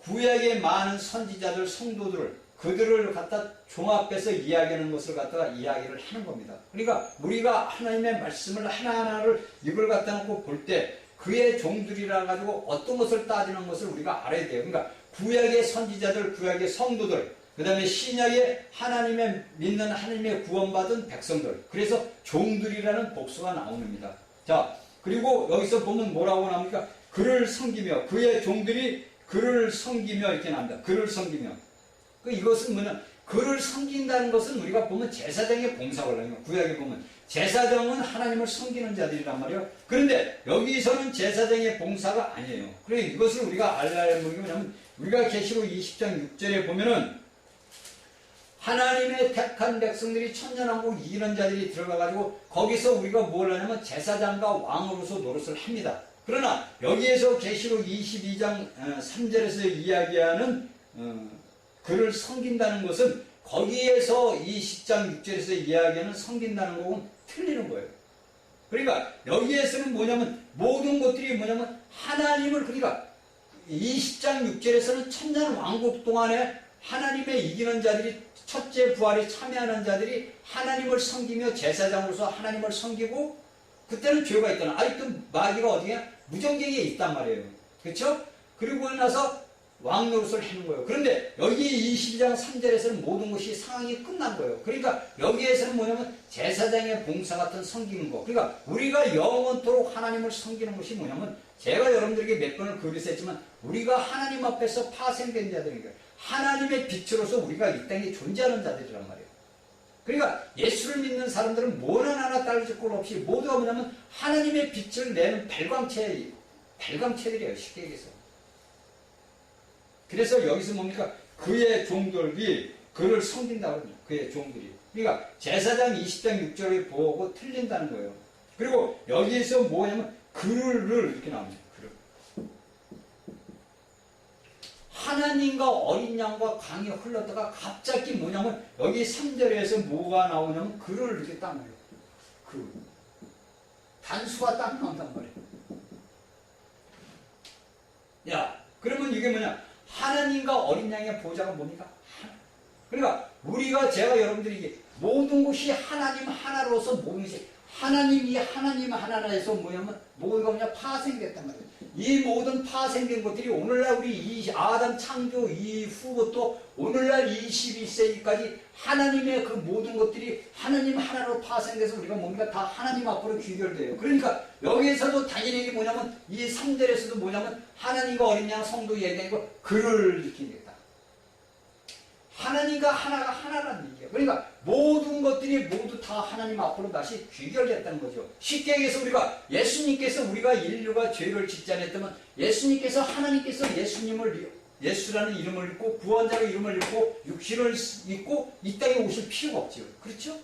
구약의 많은 선지자들 성도들을 그들을 갖다 종합해서 이야기하는 것을 갖다가 이야기를 하는 겁니다. 그러니까 우리가 하나님의 말씀을 하나하나를 이걸 갖다 놓고 볼 때 그의 종들이라 가지고 어떤 것을 따지는 것을 우리가 알아야 돼요. 그러니까 구약의 선지자들, 구약의 성도들, 그 다음에 신약의 하나님의 믿는 하나님의 구원받은 백성들. 그래서 종들이라는 복수가 나옵니다. 자, 그리고 여기서 보면 뭐라고 나옵니까? 그를 섬기며 그의 종들이 그를 섬기며 이렇게 나옵니다. 그를 섬기며. 이것은 뭐냐? 그를 섬긴다는 것은 우리가 보면 제사장의 봉사거든요. 구약에 보면 제사장은 하나님을 섬기는 자들이란 말이에요. 그런데 여기서는 제사장의 봉사가 아니에요. 그래서 이것을 우리가 알아야 하는 게 뭐냐면 우리가 계시록 20장 6절에 보면은 하나님의 택한 백성들이 천년왕국 이기는 자들이 들어가가지고 거기서 우리가 뭘 하냐면 제사장과 왕으로서 노릇을 합니다. 그러나 여기에서 계시록 22장 3절에서 이야기하는 그를 섬긴다는 것은 거기에서 이 10장 6절에서 이야기하는 섬긴다는 것은 틀리는 거예요. 그러니까 여기에서는 뭐냐면 모든 것들이 뭐냐면 하나님을 그러니까 20장 6절에서는 천년 왕국 동안에 하나님의 이기는 자들이 첫째 부활에 참여하는 자들이 하나님을 섬기며 제사장으로서 하나님을 섬기고 그때는 죄가 있잖아. 아직도 마귀가 어디냐? 무정경에 있단 말이에요. 그렇죠? 그리고 나서 왕노릇을 하는 거예요. 그런데 여기 22장 3절에서는 모든 것이 상황이 끝난 거예요. 그러니까 여기에서는 뭐냐면 제사장의 봉사 같은 섬기는 거. 그러니까 우리가 영원토록 하나님을 섬기는 것이 뭐냐면 제가 여러분들에게 몇 번을 그랬었지만 우리가 하나님 앞에서 파생된 자들이니까 하나님의 빛으로서 우리가 이 땅에 존재하는 자들이란 말이에요. 그러니까 예수를 믿는 사람들은 뭐 하나 따질 것 없이 모두가 뭐냐면 하나님의 빛을 내는 발광체들이에요. 쉽게 얘기해서. 그래서 여기서 뭡니까? 그의 종들이 그를 섬긴다고 합니다. 그의 종들이. 그러니까 제사장 20장 6절에 보고 틀린다는 거예요. 그리고 여기에서 뭐냐면 그를 이렇게 나옵니다. 그를. 하나님과 어린 양과 강이 흘렀다가 갑자기 뭐냐면 여기 3절에서 뭐가 나오냐면 그를 이렇게 딱 나와요. 그 단수가 딱 나온단 말이에요. 야, 그러면 이게 뭐냐? 하나님과 어린 양의 보좌가 뭡니까? 그러니까 우리가 제가 여러분들에게 모든 것이 하나님 하나로서 모든 것이 하나님이 하나님 하나라해서 뭐냐면 뭐가 뭐냐 파생됐단 말이에요. 이 모든 파생된 것들이 오늘날 우리 이 아담 창조 이후부터 오늘날 21세기까지 하나님의 그 모든 것들이 하나님 하나로 파생돼서 우리가 뭡니까 다 하나님 앞으로 귀결돼요. 그러니까 여기에서도 당연히 이게 뭐냐면 이 3절에서도 뭐냐면 하나님과 어린 양 성도 얘기하고 그를 느끼겠다. 하나님과 하나가 하나라는 얘기예요. 그러니까 모든 것들이 모두 다 하나님 앞으로 다시 귀결됐다는 거죠. 쉽게 얘기해서 우리가 예수님께서 우리가 인류가 죄를 짓지 않았다면 예수님께서 하나님께서 예수라는 이름을 입고 구원자의 이름을 입고 육신을 입고 이 땅에 오실 필요가 없죠. 그렇죠?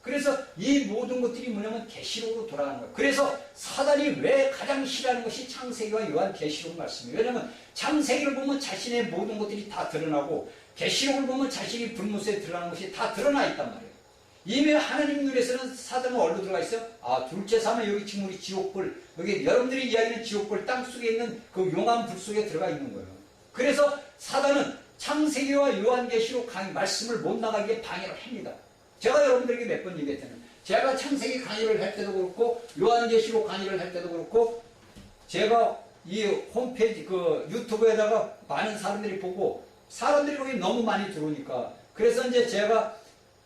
그래서 이 모든 것들이 뭐냐면 계시록으로 돌아가는 거예요. 그래서 사단이 왜 가장 싫어하는 것이 창세기와 요한 계시록 말씀이에요. 왜냐하면 창세기를 보면 자신의 모든 것들이 다 드러나고 계시록을 보면 자신이 불못에 드러나는 것이 다 드러나 있단 말이에요. 이미 하나님 눈에서는 사단은 어디로 들어가 있어요? 아, 둘째 삼에 여기 지금 우리 지옥불, 여기 여러분들이 이야기하는 지옥불 땅속에 있는 그 용암 불 속에 들어가 있는 거예요. 그래서 사단은 창세기와 요한계시록 말씀을 못 나가게 방해를 합니다. 제가 여러분들에게 몇 번 얘기했잖아요. 제가 창세기 강의를 할 때도 그렇고 요한계시록 강의를 할 때도 그렇고 제가 이 홈페이지 그 유튜브에다가 많은 사람들이 보고 사람들이 거기 너무 많이 들어오니까 그래서 이제 제가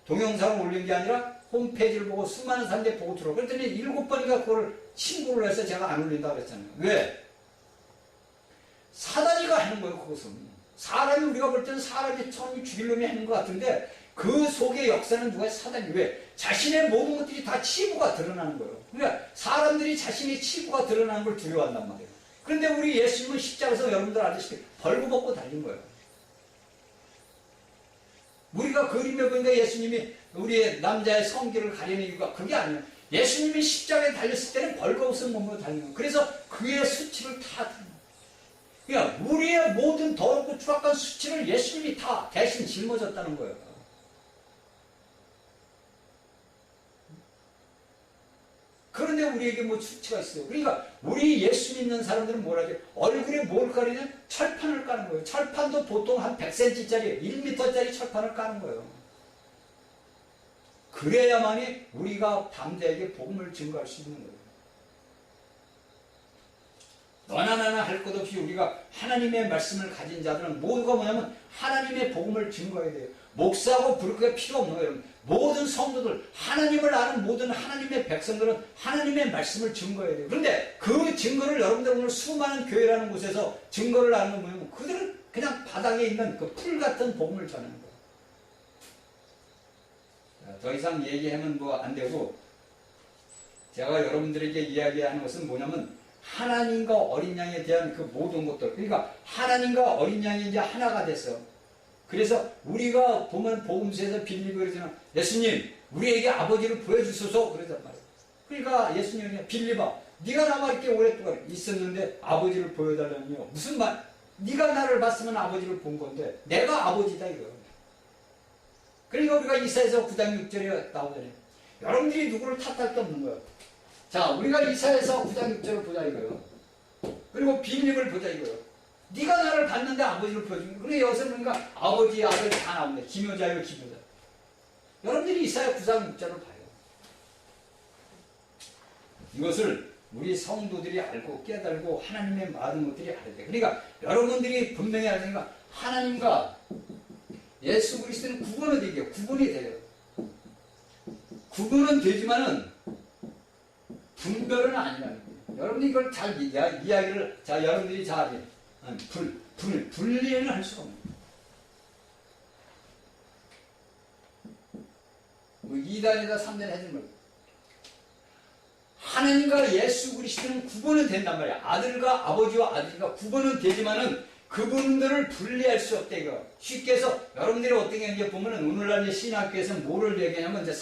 동영상을 올린 게 아니라 홈페이지를 보고 수많은 사람들이 보고 들어오고 그랬더니 7번인가 그걸 신고를 해서 제가 안 올린다고 그랬잖아요. 왜? 사단이가 하는 거예요. 그것은 사람이 우리가 볼 때는 사람이 처음에 죽일 놈이 하는 것 같은데 그 속의 역사는 누가 사단이 왜? 자신의 모든 것들이 다 치부가 드러나는 거예요. 그러니까 사람들이 자신의 치부가 드러나는 걸 두려워한단 말이에요. 그런데 우리 예수님은 십자가에서 여러분들 아시다시피 벌거벗고 달린 거예요. 우리가 그림에 보니까 예수님이 우리의 남자의 성기를 가리는 이유가 그게 아니에요. 예수님이 십자가에 달렸을 때는 벌거벗은 몸으로 달린 거예요. 그래서 그의 수치를 다 그러니까 우리의 모든 더럽고 추악한 수치를 예수님이 다 대신 짊어졌다는 거예요. 그런데 우리에게 뭐 수치가 있어요. 그러니까 우리 예수 믿는 사람들은 뭐라 하죠? 얼굴에 뭘 까느냐? 철판을 까는 거예요. 철판도 보통 한 100cm짜리, 1m짜리 철판을 까는 거예요. 그래야만이 우리가 담대하게 복음을 증거할 수 있는 거예요. 너나 나나 할 것 없이 우리가 하나님의 말씀을 가진 자들은 뭐가 뭐냐면 하나님의 복음을 증거해야 돼요. 목사하고 부르기가 필요 없는 거예요. 모든 성도들, 하나님을 아는 모든 하나님의 백성들은 하나님의 말씀을 증거해야 돼요. 그런데 그 증거를 여러분들 오늘 수많은 교회라는 곳에서 증거를 하는 건 뭐냐면 그들은 그냥 바닥에 있는 그 풀 같은 복음을 전하는 거예요. 자, 더 이상 얘기하면 뭐 안 되고 제가 여러분들에게 이야기하는 것은 뭐냐면 하나님과 어린 양에 대한 그 모든 것들, 그러니까 하나님과 어린 양이 이제 하나가 됐어. 그래서 우리가 보면 복음서에서 빌리고 그러잖아. 예수님, 우리에게 아버지를 보여주소서 그러단 말이야. 그러니까 예수님이 빌리봐, 네가 나와 이렇게 오랫동안 있었는데 아버지를 보여달라니요. 무슨 말? 네가 나를 봤으면 아버지를 본 건데 내가 아버지다 이거. 그러니까 우리가 이사야서 9장 6절에 나오잖아요. 여러분들이 누구를 탓할 게 없는 거예요. 자, 우리가 이사야서 9장 6절을 보자 이거예요. 그리고 빌립을 보자 이거예요. 네가 나를 봤는데 아버지를 보여주는 거예요. 그래 여기서 그러니까 아버지, 아들 다 나오는데 기묘자요, 기묘자. 여러분들이 이사야 9장 6절을 봐요. 이것을 우리 성도들이 알고 깨달고 하나님의 많은 것들이 알아야 돼. 그러니까 여러분들이 분명히 알으니까 하나님과 예수 그리스도는 구분은 되게요. 구분이 돼요. 구분은 되지만은 분별은 아니라는 거예요. 여러분이 이걸 잘 이야기를, 자, 여러분들이 잘, 분리는 할 수가 없는 거예요. 뭐 2단이다 3단 해주는 거예요. 하나님과 예수 그리스도는 구분은 된단 말이야. 아들과 아버지와 아들과 구분은 되지만은 그분들을 분리할 수 없다 이거. 쉽게 해서 여러분들이 어떻게 이제 보면은 오늘날 신학교에서 뭐를 얘기하냐면 이제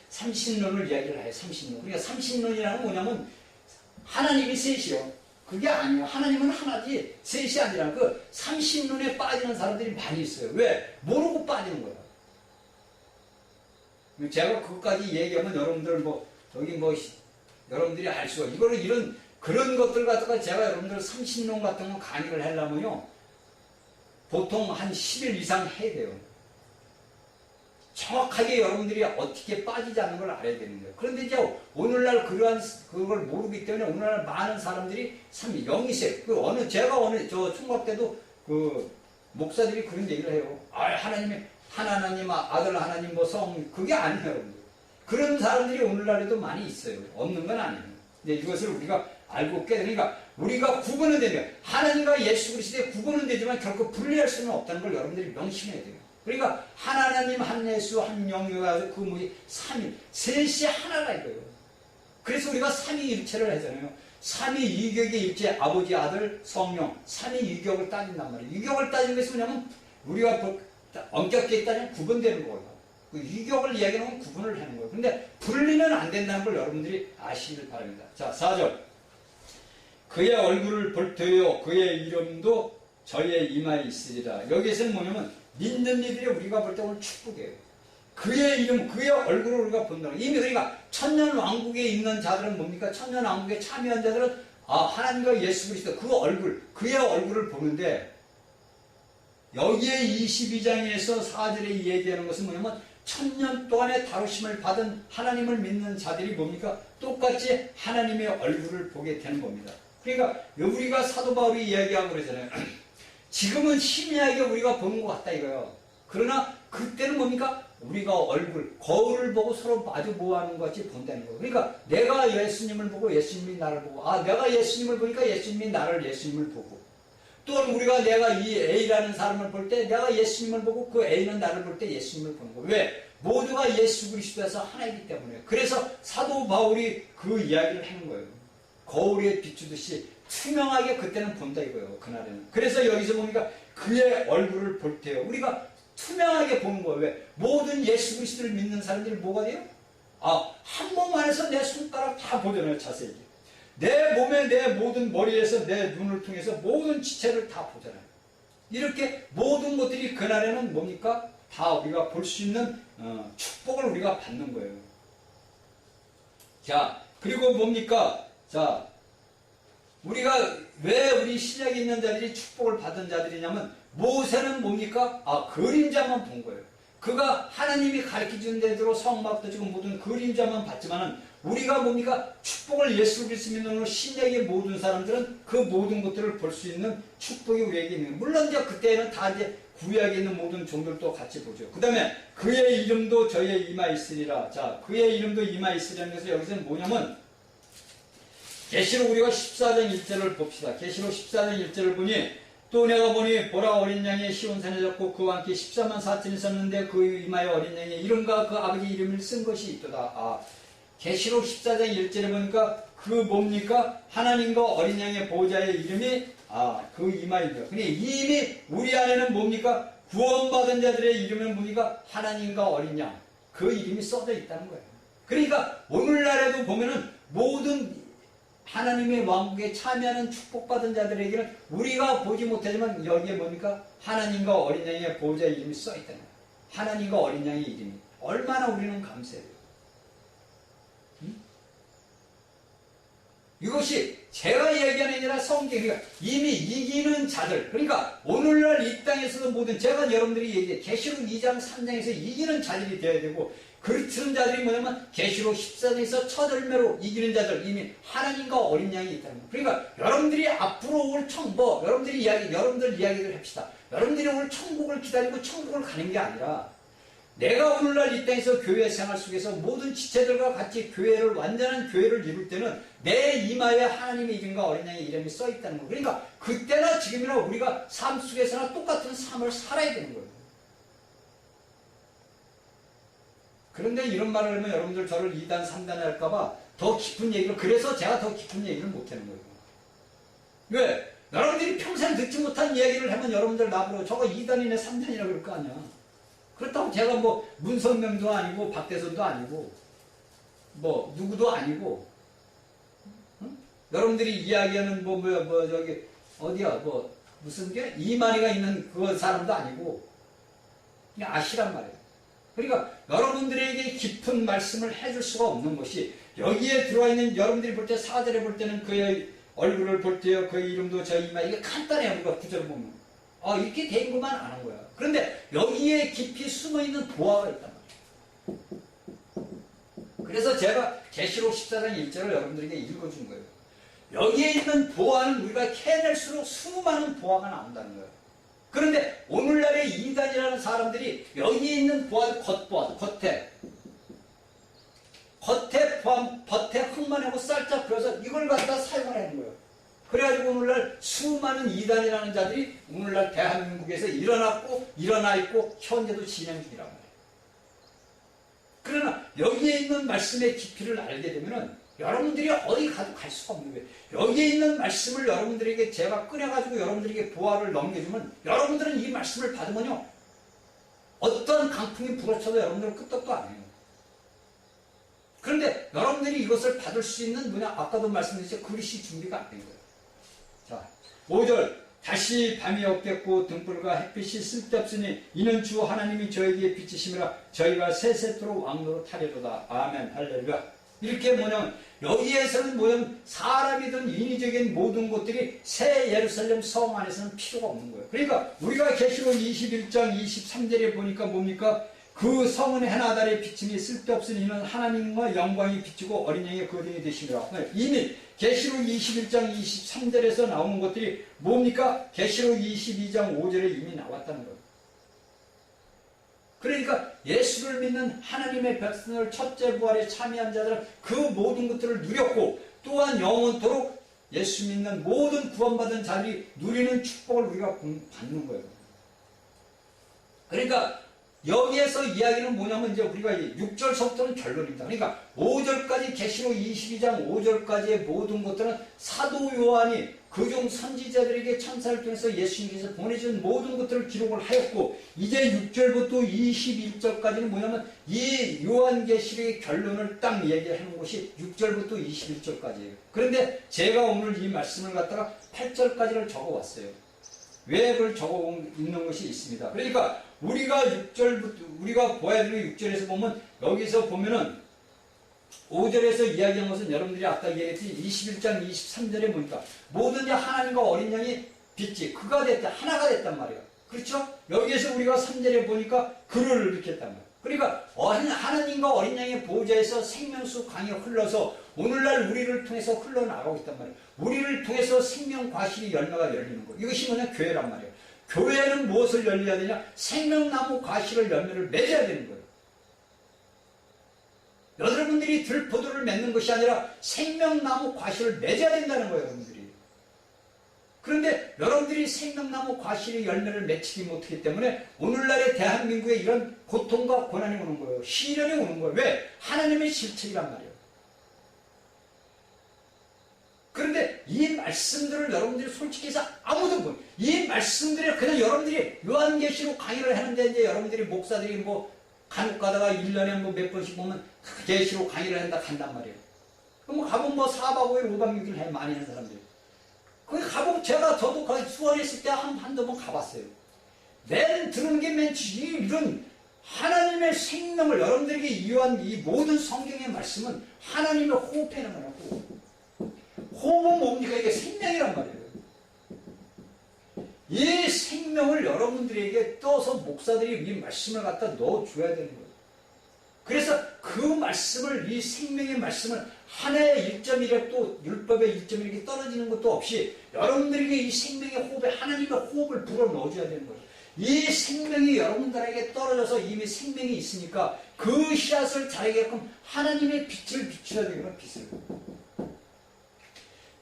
삼신론을 이야기를 해요. 삼신론. 그러니까 삼신론이라는 건 뭐냐면 하나님이 셋이요. 그게 아니에요. 하나님은 하나지 셋이 아니라 그 삼신론에 빠지는 사람들이 많이 있어요. 왜? 모르고 빠지는 거야. 제가 그것까지 얘기하면 여러분들 뭐 여기 뭐 여러분들이 알 수가 이거를 이런 그런 것들 갖다가 제가 여러분들 30년 같은 거 강의를 하려면요, 보통 한 10일 이상 해야 돼요. 정확하게 여러분들이 어떻게 빠지지 않는 걸 알아야 되는 거예요. 그런데 이제 오늘날 그걸 모르기 때문에 오늘날 많은 사람들이 참 영이세. 저 총각 때도 목사들이 그런 얘기를 해요. 하나님, 아들 하나님, 그게 아니에요, 여러분들. 그런 사람들이 오늘날에도 많이 있어요. 없는 건 아니에요. 근데 이것을 우리가 알고 깨달으니까 우리가 구분은 되면 하나님과 예수 그리스도의 구분은 되지만 결코 분리할 수는 없다는 걸 여러분들이 명심해야 돼요. 그러니까 하나님, 한 예수, 한 영이어서 삼위, 셋이 하나가 이거예요. 그래서 우리가 삼위일체를 하잖아요. 삼위이격의 일체, 아버지, 아들, 성령, 삼위이격을 따진단 말이에요. 이격을 따지는 것이 뭐냐면 우리가 엄격하게 따지면 구분되는 거예요. 그 이격을 이야기하면 구분을 하는 거예요. 근데 분리는 안 된다는 걸 여러분들이 아시길 바랍니다. 자, 4절. 그의 얼굴을 볼 때요, 그의 이름도 저의 이마에 있으리라. 여기에서는 뭐냐면 믿는 이들이 우리가 볼 때 오늘 축복이에요. 그의 이름, 그의 얼굴을 우리가 본다. 이미 그러니까 천년 왕국에 있는 자들은 뭡니까? 천년 왕국에 참여한 자들은 하나님과 예수 그리스도 그 얼굴, 그의 얼굴을 보는데 여기에 22장에서 4절에 얘기하는 것은 뭐냐면 천년 동안의 다루심을 받은 하나님을 믿는 자들이 뭡니까? 똑같이 하나님의 얼굴을 보게 되는 겁니다. 그러니까 우리가 사도 바울이 이야기하고 그러잖아요. 지금은 희미하게 우리가 보는 것 같다 이거예요. 그러나 그때는 뭡니까? 우리가 거울을 보고 서로 마주 보호하는 것 같이 본다는 거예요. 그러니까 내가 예수님을 보고 예수님이 나를 보고, 내가 예수님을 보니까 예수님이 예수님을 보고, 또는 내가 이 A라는 사람을 볼 때 내가 예수님을 보고 그 A는 나를 볼 때 예수님을 보는 거예요. 왜? 모두가 예수 그리스도에서 하나이기 때문에. 그래서 사도 바울이 그 이야기를 하는 거예요. 거울에 비추듯이 투명하게 그때는 본다 이거예요. 그날에는. 그래서 여기서 보니까 그의 얼굴을 볼 때요, 우리가 투명하게 보는 거예요. 왜? 모든 예수 그리스도를 믿는 사람들이 뭐가 돼요? 한 몸 안에서 내 손가락 다 보잖아요. 자세히. 내 몸에 내 모든 머리에서 내 눈을 통해서 모든 지체를 다 보잖아요. 이렇게 모든 것들이 그날에는 뭡니까? 다 우리가 볼 수 있는 축복을 우리가 받는 거예요. 자, 그리고 뭡니까? 자, 우리가 왜 우리 신약에 있는 자들이 축복을 받은 자들이냐면 모세는 뭡니까? 그림자만 본 거예요. 그가 하나님이 가르쳐준 대로 성막도 지금 모든 그림자만 봤지만은 우리가 뭡니까? 축복을 예수 그리스도 믿는 신약의 모든 사람들은 그 모든 것들을 볼 수 있는 축복이 우리에게 있는 거예요. 물론 이제 그때는 다 이제 구약에 있는 모든 종들도 같이 보죠. 그 다음에 그의 이름도 저의 이마에 있으리라. 자, 그의 이름도 이마에 있으리라는 것은 여기서는 뭐냐면 계시록 우리가 14장 1절을 봅시다. 계시록 14장 1절을 보니 또 내가 보니 보라 어린 양이 시온산에 졌고 그와 함께 14만 4천이 있었는데 그 이마에 어린 양의 이름과 그 아버지 이름을 쓴 것이 있도다. 계시록 14장 1절에 보니까 그 뭡니까? 하나님과 어린 양의 보호자의 이름이 그 이마입니다. 근데 이미 우리 안에는 뭡니까? 구원받은 자들의 이름은 뭡니까? 하나님과 어린 양. 그 이름이 써져 있다는 거예요. 그러니까 오늘날에도 보면은 모든 하나님의 왕국에 참여하는 축복받은 자들에게는 우리가 보지 못하지만 여기에 뭡니까? 하나님과 어린 양의 보호자의 이름이 써있다는 거예요. 하나님과 어린 양의 이름이. 얼마나 우리는 감사해요. 이것이 제가 이야기하는 게 아니라 성경이 이미 이기는 자들, 그러니까 오늘날 이 땅에서도 모든 제가 여러분들이 얘기해 계시록 2장 3장에서 이기는 자들이 되어야 되고, 그런 자들이 뭐냐면 계시록 14장에서 첫 열매로 이기는 자들, 이미 하나님과 어린 양이 있다는 거예요. 그러니까 여러분들이 앞으로 올 여러분들 이야기를 합시다. 여러분들이 오늘 천국을 기다리고 천국을 가는 게 아니라 내가 오늘날 이 땅에서 교회 생활 속에서 모든 지체들과 같이 완전한 교회를 이룰 때는 내 이마에 하나님의 이름과 어린 양의 이름이 써 있다는 거예요. 그러니까 그때나 지금이나 우리가 삶 속에서나 똑같은 삶을 살아야 되는 거예요. 그런데 이런 말을 하면 여러분들 저를 2단, 3단에 할까봐 더 깊은 얘기를, 그래서 제가 더 깊은 얘기를 못하는 거예요. 왜? 여러분들이 평생 듣지 못한 이야기를 하면 여러분들 나보고 저거 2단이네 3단이라고 그럴 거 아니야. 그렇다고 제가 문선명도 아니고 박대선도 아니고 누구도 아니고, 응? 여러분들이 이야기하는 저기 어디야 무슨 게 이만희가 있는 그 사람도 아니고 그냥 아시란 말이에요. 그러니까 여러분들에게 깊은 말씀을 해줄 수가 없는 것이 여기에 들어와 있는 여러분들이 볼 때 사절에 볼 때는 그의 얼굴을 볼 때요, 그의 이름도 저 이마, 이게 간단해요. 우리가 구절을 보면. 이렇게 된 것만 아는 거야. 그런데 여기에 깊이 숨어 있는 보화가 있단 말이에요. 그래서 제가 계시록 14장 1절을 여러분들에게 읽어준 거예요. 여기에 있는 보화는 우리가 캐낼수록 수많은 보화가 나온다는 거예요. 그런데 오늘날의 이단이라는 사람들이 여기에 있는 보화, 겉보화, 겉에 흙만 하고 쌀짝 그려서 이걸 갖다 사용하는 거예요. 그래가지고 오늘날 수많은 이단이라는 자들이 오늘날 대한민국에서 일어나 있고 현재도 진행 중이란 말이에요. 그러나 여기에 있는 말씀의 깊이를 알게 되면은 여러분들이 어디 가도 갈 수가 없는 거예요. 여기에 있는 말씀을 여러분들에게 제가 꺼내가지고 여러분들에게 보화를 넘겨주면 여러분들은 이 말씀을 받으면요, 어떤 강풍이 불어쳐도 여러분들은 끄떡도 안 해요. 그런데 여러분들이 이것을 받을 수 있는 아까도 말씀드렸죠, 그릇이 준비가 안 된 거예요. 자, 5절. 다시 밤이 없겠고 등불과 햇빛이 쓸데없으니 이는 주 하나님이 저에게 비치심이라 저희가 세세토록 왕노로 타리로다. 아멘. 할렐루야. 이렇게 뭐냐면 여기에서는 뭐냐면 사람이든 인위적인 모든 것들이 새 예루살렘 성 안에서는 필요가 없는 거예요. 그러니까 우리가 계시록 21장 23절에 보니까 뭡니까? 그 성은 해나 달의 비침이 쓸데없으니 이는 하나님과 영광이 비치고 어린 양의 거듭이 되심이라. 이미 계시록 21장 23절에서 나오는 것들이 뭡니까? 계시록 22장 5절에 이미 나왔다는 거예요. 그러니까 예수를 믿는 하나님의 백성을 첫째 부활에 참여한 자들은 그 모든 것들을 누렸고 또한 영원토록 예수 믿는 모든 구원받은 자들이 누리는 축복을 우리가 받는 거예요. 그러니까 여기에서 이야기는 뭐냐면 이제 우리가 6절서부터는 결론입니다. 그러니까 5절까지 계시록 22장 5절까지의 모든 것들은 사도 요한이 그중 선지자들에게 천사를 통해서 예수님께서 보내준 모든 것들을 기록을 하였고 이제 6절부터 21절까지는 뭐냐면 이 요한계시록의 결론을 딱 얘기하는 것이 6절부터 21절까지예요. 그런데 제가 오늘 이 말씀을 갖다가 8절까지를 적어왔어요. 왜 그걸 적어 있는 것이 있습니다. 그러니까 우리가 6절부터 우리가 보아야 되는 6절에서 보면 여기서 보면은 5절에서 이야기한 것은 여러분들이 아까 얘기했듯이 21장 23절에 보니까 모든 하나님과 어린 양이 빛이 그가 됐다 하나가 됐단 말이에요. 그렇죠? 여기에서 우리가 3절에 보니까 그를 일으켰단 말이에요. 그러니까 하나님과 어린 양의 보좌에서 생명수 강이 흘러서 오늘날 우리를 통해서 흘러나가고 있단 말이에요. 우리를 통해서 생명 과실이 열매가 열리는 거예요. 이것이 뭐냐? 교회란 말이에요. 교회는 무엇을 열려야 되냐? 생명나무 과실을 열매를 맺어야 되는 거예요. 여러분들이 들포도를 맺는 것이 아니라 생명나무 과실을 맺어야 된다는 거예요. 여러분들이. 그런데 여러분들이 생명나무 과실의 열매를 맺히지 못하기 때문에 오늘날의 대한민국에 이런 고통과 고난이 오는 거예요. 시련이 오는 거예요. 왜? 하나님의 실체이란 말이에요. 그런데 이 말씀들을 여러분들이 솔직히 해서 아무도 모르고 이 말씀들을 그냥 여러분들이 요한계시록 강의를 하는데 이제 여러분들이 목사들이 뭐 간혹 가다가 1년에 뭐 몇 번씩 보면 계시록 강의를 한다 간단 말이에요. 그럼 가보면 뭐 4박 5일 5박 6일 해 많이 하는 사람들이. 거기 가보면 저도 거기 수원에 있을 때 한두 번 가봤어요. 맨 들은 게 이런 하나님의 생명을 여러분들에게 이유한 이 모든 성경의 말씀은 하나님의 호흡해는 거라고. 호흡은 뭡니까? 이게 생명이란 말이에요. 이 생명을 여러분들에게 떠서 목사들이 이 말씀을 갖다 넣어줘야 되는 거예요. 그래서 그 말씀을, 이 생명의 말씀을 하나의 1.1획도 율법의 1.1획이 떨어지는 것도 없이 여러분들에게 이 생명의 호흡에 하나님의 호흡을 불어 넣어줘야 되는 거예요. 이 생명이 여러분들에게 떨어져서 이미 생명이 있으니까 그 씨앗을 자라게끔 하나님의 빛을 비춰야 되는 빛을.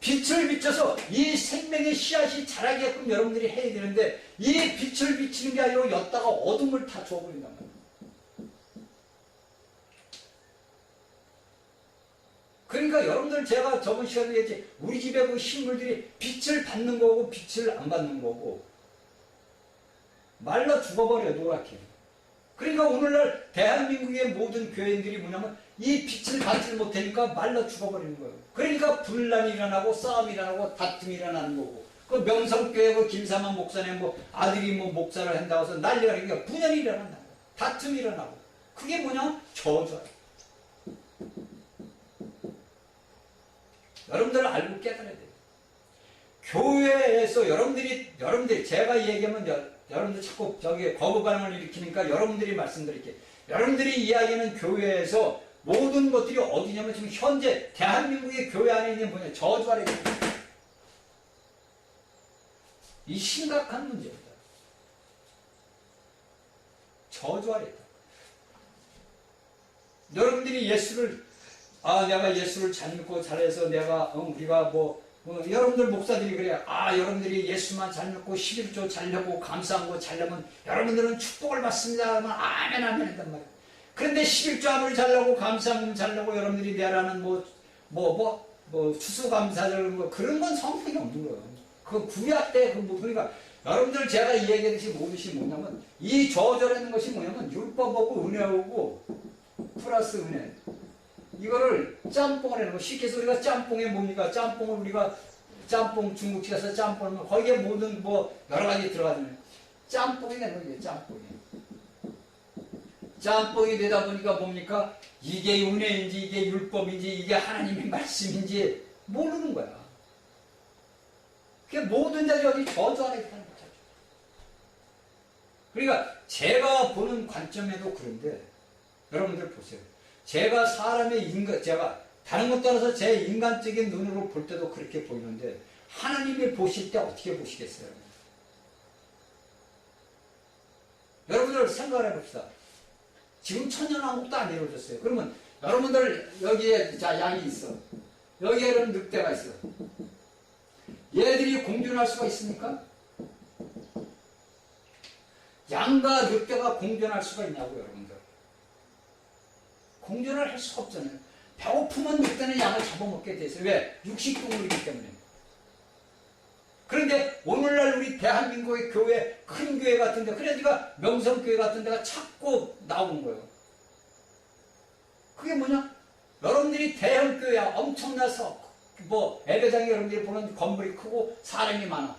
빛을 비춰서 이 생명의 씨앗이 자라게끔 여러분들이 해야 되는데 이 빛을 비치는 게 아니라 엿다가 어둠을 다 줘버린단 말이에요. 그러니까 여러분들 제가 저번 시간에 얘기했지 우리 집에 그 식물들이 빛을 받는 거고 빛을 안 받는 거고 말라 죽어버려요. 노랗게. 그러니까 오늘날 대한민국의 모든 교회인들이 뭐냐면 이 빛을 받지 못하니까 말라 죽어버리는 거예요. 그러니까 분란이 일어나고 싸움이 일어나고 다툼이 일어나는 거고 그 명성교회 그 김사만 목사님 뭐 아들이 뭐 목사를 한다고 해서 난리가 나니까 분열이 일어난다. 다툼이 일어나고 그게 뭐냐? 저주예요. 여러분들 알고 깨달아야 돼요. 교회에서 여러분들이 제가 얘기하면 여러분들 자꾸 거부 반응을 일으키니까 여러분들이 말씀드릴게요. 여러분들이 이야기하는 교회에서 모든 것들이 어디냐면 지금 현재 대한민국의 교회 안에 있는 뭐냐 저주 아래 이 심각한 문제입니다. 저주 아래 있다. 여러분들이 내가 예수를 잘 믿고 잘해서 우리가 여러분들 목사들이 그래요. 여러분들이 예수만 잘 믿고 11조 잘려고 감사한 거 잘려면 여러분들은 축복을 받습니다. 하면 아멘 아멘 한단 말이에요. 그런데 11조 아무리 잘려고 감사한 거 잘려고 여러분들이 내라는 추수감사절 그런 건 성품이 없는 거예요. 그 구약 때 그러니까 여러분들 제가 얘기하듯이 뭐냐면 이 저절하는 것이 뭐냐면 율법하고 은혜하고 플러스 은혜. 이거를 짬뽕을 해놓은 거. 쉽게 해서 우리가 짬뽕에 뭡니까? 짬뽕을 우리가 중국집 가서 짬뽕을 하면 거기에 모든 여러 가지 들어가잖아요. 짬뽕이 되는 거예요. 짬뽕이 되다 보니까 뭡니까? 이게 은혜인지 이게 율법인지 이게 하나님의 말씀인지 모르는 거야. 그게 모든 자들이 어디 저주 안에 있다는 거죠. 그러니까 제가 보는 관점에도 그런데 여러분들 보세요. 제가 다른 것 따라서 제 인간적인 눈으로 볼 때도 그렇게 보이는데 하나님이 보실 때 어떻게 보시겠어요? 여러분들 생각을 해봅시다. 지금 천년왕국도 안 이루어졌어요. 그러면 여러분들 여기에 양이 있어. 여기에는 늑대가 있어. 얘들이 공존할 수가 있습니까? 양과 늑대가 공존할 수가 있냐고 여러분들. 공존을 할 수가 없잖아요. 배고프면 늑대는 양을 잡아먹게 돼 있어요. 왜? 육식동물이기 때문에. 그런데 오늘날 우리 대한민국의 교회, 큰 교회 같은 데, 그러니까 명성교회 같은 데가 자꾸 나오는 거예요. 그게 뭐냐? 여러분들이 대형교회야. 엄청나서 예배장에 여러분들이 보는 건물이 크고 사람이 많아.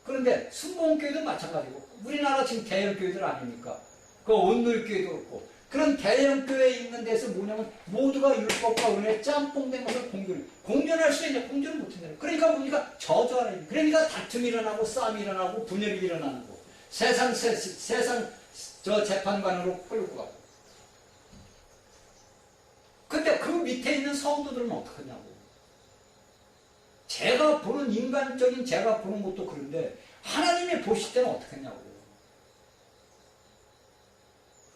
그런데 순복음교회도 마찬가지고 우리나라 지금 대형교회들 아닙니까? 그 온누리교회도 그렇고 그런 대형교회에 있는 데서 뭐냐면 모두가 율법과 은혜 짬뽕된 것을 공존할 수 있냐? 공존을 못한다. 그러니까 뭡니까? 저주하라. 그러니까 다툼이 일어나고 싸움이 일어나고 분열이 일어나는 거. 세상 재판관으로 끌고 가고. 근데 그 밑에 있는 성도들은 어떡하냐고. 제가 보는 제가 보는 것도 그런데 하나님이 보실 때는 어떡하냐고.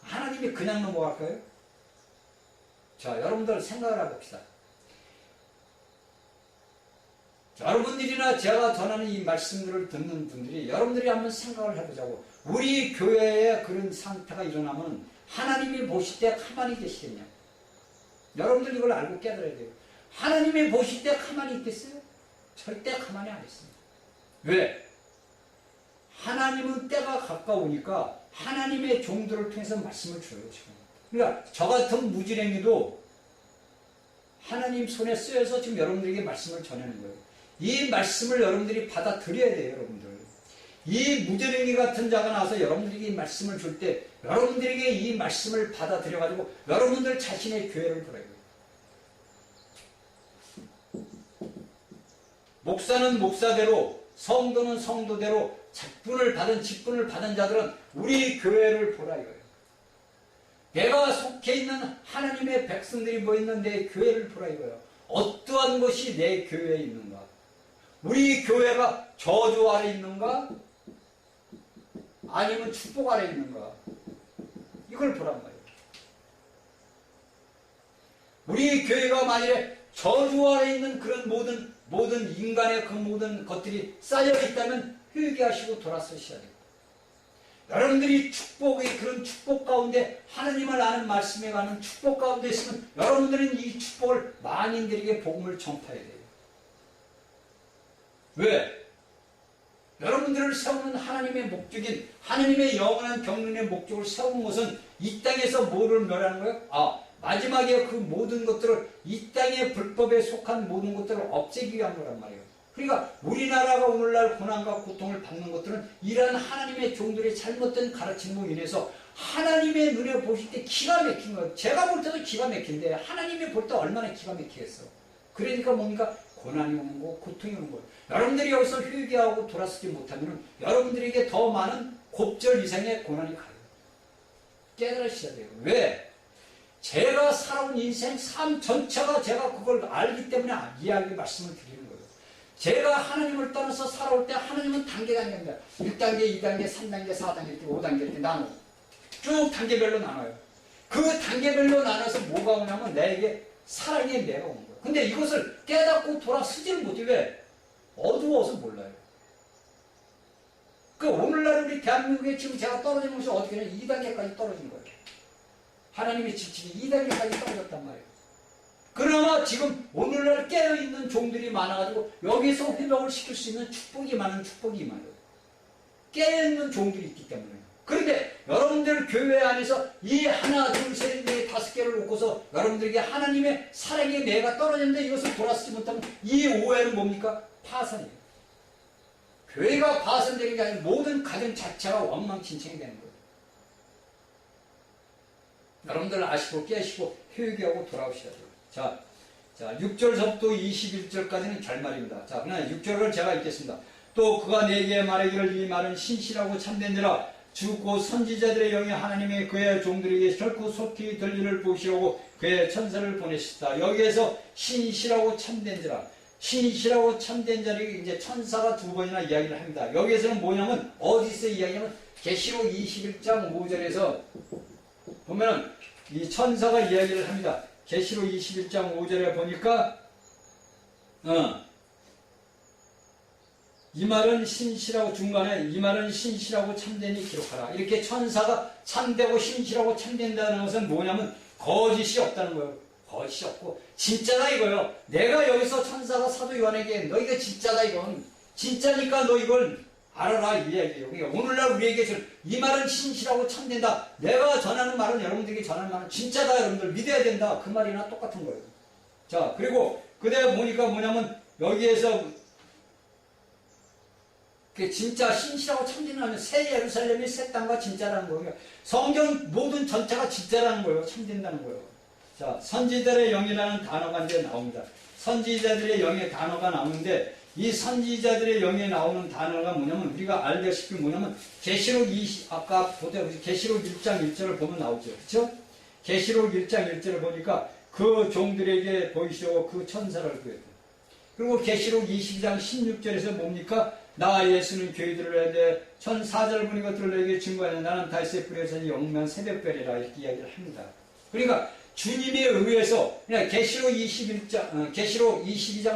하나님이 그냥 넘어갈까요? 자, 여러분들 생각을 해봅시다. 여러분들이나 제가 전하는 이 말씀들을 듣는 분들이 여러분들이 한번 생각을 해보자고. 우리 교회에 그런 상태가 일어나면 하나님이 보실 때 가만히 계시겠냐? 여러분들 이걸 알고 깨달아야 돼요. 하나님이 보실 때 가만히 있겠어요? 절대 가만히 안 있습니다. 왜? 하나님은 때가 가까우니까 하나님의 종들을 통해서 말씀을 줘요, 지금. 그러니까 저 같은 무지랭이도 하나님 손에 쓰여서 지금 여러분들에게 말씀을 전하는 거예요. 이 말씀을 여러분들이 받아들여야 돼요, 여러분들. 이 무지랭이 같은 자가 나와서 여러분들에게 이 말씀을 줄 때 여러분들에게 이 말씀을 받아들여가지고 여러분들 자신의 교회를 보라고요. 목사는 목사대로, 성도는 성도대로 직분을 받은 자들은 우리 교회를 보라 이거예요. 내가 속해 있는 하나님의 백성들이 모여있는 내 교회를 보라 이거예요. 어떠한 것이 내 교회에 있는가? 우리 교회가 저주 아래 있는가? 아니면 축복 아래 있는가? 이걸 보란 말이에요. 우리 교회가 만일에 저주 아래 있는 그런 모든 인간의 그 모든 것들이 쌓여 있다면 회개하시고 돌아서셔야 돼요. 여러분들이 그런 축복 가운데 하나님을 아는 말씀에 가는 축복 가운데 있으면 여러분들은 이 축복을 만인들에게 복음을 전파해야 돼요. 왜? 여러분들을 세우는 하나님의 목적인 하나님의 영원한 경륜의 목적을 세우는 것은 이 땅에서 뭐를 멸하는 거예요? 마지막에 그 모든 것들을 이 땅의 불법에 속한 모든 것들을 없애기 위한 거란 말이에요. 그러니까 우리나라가 오늘날 고난과 고통을 받는 것들은 이러한 하나님의 종들의 잘못된 가르침으로 인해서 하나님의 눈에 보실 때 기가 막힌 거예요. 제가 볼 때도 기가 막힌데 하나님이 볼 때 얼마나 기가 막히겠어. 그러니까 뭡니까? 고난이 오는 거, 고통이 오는 거예요. 여러분들이 여기서 회개하고 돌아서지 못하면 여러분들에게 더 많은 곱절 이상의 고난이 가요. 깨달으셔야 돼요. 왜? 제가 살아온 인생 삶 전체가 제가 그걸 알기 때문에 이야기 말씀을 드리는 거예요. 제가 하나님을 떠나서 살아올 때 하나님은 단계가 아닙니다. 1단계, 2단계, 3단계, 4단계, 5단계 이렇게 나눠. 쭉 단계별로 나눠요. 그 단계별로 나눠서 뭐가 오냐면 나에게 사랑의 매가 오는 거예요. 근데 이것을 깨닫고 돌아서지를 못해. 왜? 어두워서 몰라요. 그 오늘날 우리 대한민국에 지금 제가 떨어진 것이 어떻게 되냐? 2단계까지 떨어진 거예요. 하나님의 지침이 2단계까지 떨어졌단 말이에요. 그러나 지금 오늘날 깨어있는 종들이 많아가지고 여기서 회복을 시킬 수 있는 축복이 많은 축복이 많아요. 깨어있는 종들이 있기 때문에. 그런데 여러분들 교회 안에서 이 하나, 둘, 셋, 넷, 다섯 개를 놓고서 여러분들에게 하나님의 사랑의 매가 떨어졌는데 이것을 돌아서지 못하면 이 오해는 뭡니까? 파산이에요. 교회가 파산되는 게 아니라 모든 가정 자체가 엉망진창이 되는 거예요. 여러분들 아시고 깨시고 회개하고 돌아오셔야 돼요. 자, 6절서부터 21절까지는 결말입니다. 자, 그냥 6절을 제가 읽겠습니다. 또 그가 내게 말하기를 이 말은 신실하고 참된지라 주 곧 선지자들의 영이 하나님의 그의 종들에게 결코 속히 들리를 보시려고 그의 천사를 보내셨다. 여기에서 신실하고 참된지라. 신실하고 참된 자를 이제 천사가 두 번이나 이야기를 합니다. 여기에서는 뭐냐면 어디서 이야기하면 계시록 21장 5절에서 보면은 이 천사가 이야기를 합니다. 계시록 21장 5절에 보니까 이 말은 신실하고 중간에 이 말은 신실하고 참되니 기록하라. 이렇게 천사가 참되고 신실하고 참된다는 것은 뭐냐면 거짓이 없다는 거예요. 거짓이 없고 진짜다 이거예요. 내가 여기서 천사가 사도 요한에게 너 이거 진짜다 이건 진짜니까 너 이걸 알아라 이 이야기예요. 그러니까 오늘날 우리에게 이 말은 신실하고 참된다. 내가 전하는 말은 여러분들에게 전하는 말은 진짜다. 여러분들 믿어야 된다. 그 말이나 똑같은 거예요. 자, 그리고 그대 보니까 뭐냐면 여기에서 진짜 신실하고 참되는 새 예루살렘이 새 땅과 진짜라는 거예요. 성경 모든 전체가 진짜라는 거예요. 참된다는 거예요. 자, 선지자들의 영이라는 단어가 이제 나옵니다. 선지자들의 영의 단어가 나오는데 이 선지자들의 영에 나오는 단어가 뭐냐면 우리가 알다시피 뭐냐면 계시록 20 아까 계시록 1장 1절을 보면 나오죠. 그렇죠? 계시록 1장 1절을 보니까 그 종들에게 보이시고 그 천사를 구했다. 그리고 계시록 22장 16절에서 뭡니까? 나 예수는 교회들을 해야 돼. 4절 보니 것들을 너에게 증거하는 나는 다윗의 뿌리에서 영면 새벽별이라 이렇게 이야기를 합니다. 그러니까 주님에 의해서 그냥 계시록 22장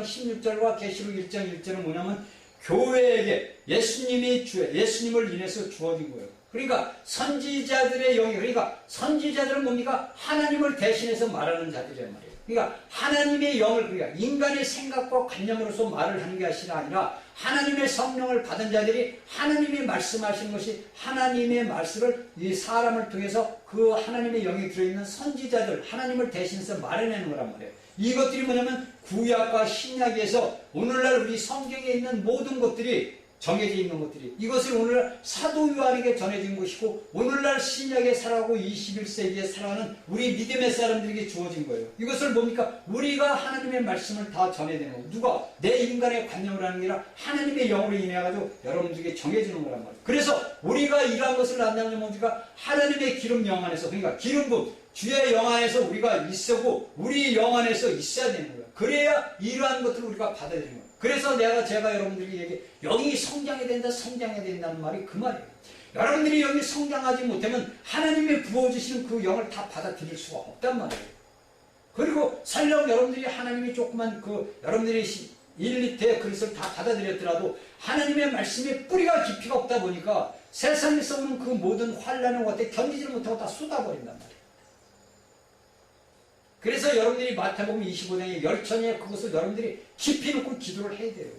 16절과 계시록 1장 1절은 뭐냐면 교회에게 예수님을 인해서 주어진 거예요. 그러니까 선지자들의 영이 그러니까 선지자들은 뭡니까? 하나님을 대신해서 말하는 자들이란 말이에요. 그러니까 하나님의 영을 그러니까 인간의 생각과 관념으로서 말을 하는 것이 아니라 하나님의 성령을 받은 자들이 하나님이 말씀하시는 것이 하나님의 말씀을 이 사람을 통해서 그 하나님의 영이 들어있는 선지자들 하나님을 대신해서 말해내는 거란 말이에요. 이것들이 뭐냐면 구약과 신약에서 오늘날 우리 성경에 있는 모든 것들이 정해져 있는 것들이 이것을 오늘날 사도 요한에게 전해진 것이고 오늘날 신약에 살아가고 21세기에 살아가는 우리 믿음의 사람들에게 주어진 거예요. 이것을 뭡니까? 우리가 하나님의 말씀을 다 전해야 되는 거예요. 누가? 내 인간의 관념을 하는 게 아니라 하나님의 영으로 인해가지고 여러분들에게 정해지는 거란 말이에요. 그래서 우리가 이러한 것을 안다면 뭡니까? 하나님의 기름 영 안에서 그러니까 기름 부음 주의 영 안에서 우리가 있어고 우리 영 안에서 있어야 되는 거예요. 그래야 이러한 것들을 우리가 받아들이는 거예요. 그래서 제가 여러분들에게 얘기해 영이 성장해야 된다, 성장해야 된다는 말이 그 말이에요. 여러분들이 영이 성장하지 못하면 하나님의 부어주시는 그 영을 다 받아들일 수가 없단 말이에요. 그리고 설령 여러분들이 하나님이 조그만 여러분들이 1리터의 그릇을 다 받아들였더라도 하나님의 말씀에 뿌리가 깊이가 없다 보니까 세상에서 오는 그 모든 환란을 갖다 견디지 못하고 다 쏟아버린단 말이에요. 그래서 여러분들이 마태복음 25장의 열천에 그것을 여러분들이 깊이 놓고 기도를 해야 돼요.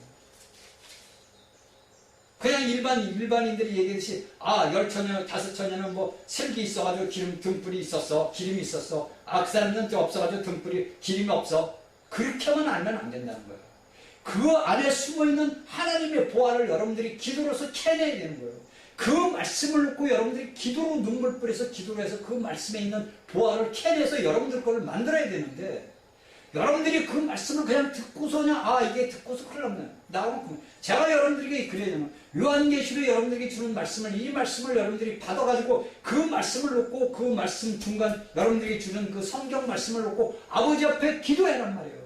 그냥 일반인들이 얘기하듯이 열천년, 다섯천년은 뭐 슬기 있어가지고 등불이 있었어. 기름이 있었어. 그 사람은 없어가지고 기름이 없어. 그렇게 하면 알면 안 된다는 거예요. 그 안에 숨어있는 하나님의 보화를 여러분들이 기도로서 캐내야 되는 거예요. 그 말씀을 놓고 여러분들이 기도로 눈물 뿌려서 기도로 해서 그 말씀에 있는 보화를 캐내서 여러분들 거를 만들어야 되는데 여러분들이 그 말씀을 그냥 듣고서 그냥 이게 듣고서 큰일 났네. 나하고 제가 여러분들에게 그래요. 요한계시로 여러분들에게 주는 말씀을 이 말씀을 여러분들이 받아가지고 그 말씀을 놓고 그 말씀 중간 여러분들에게 주는 그 성경 말씀을 놓고 아버지 앞에 기도해란 말이에요.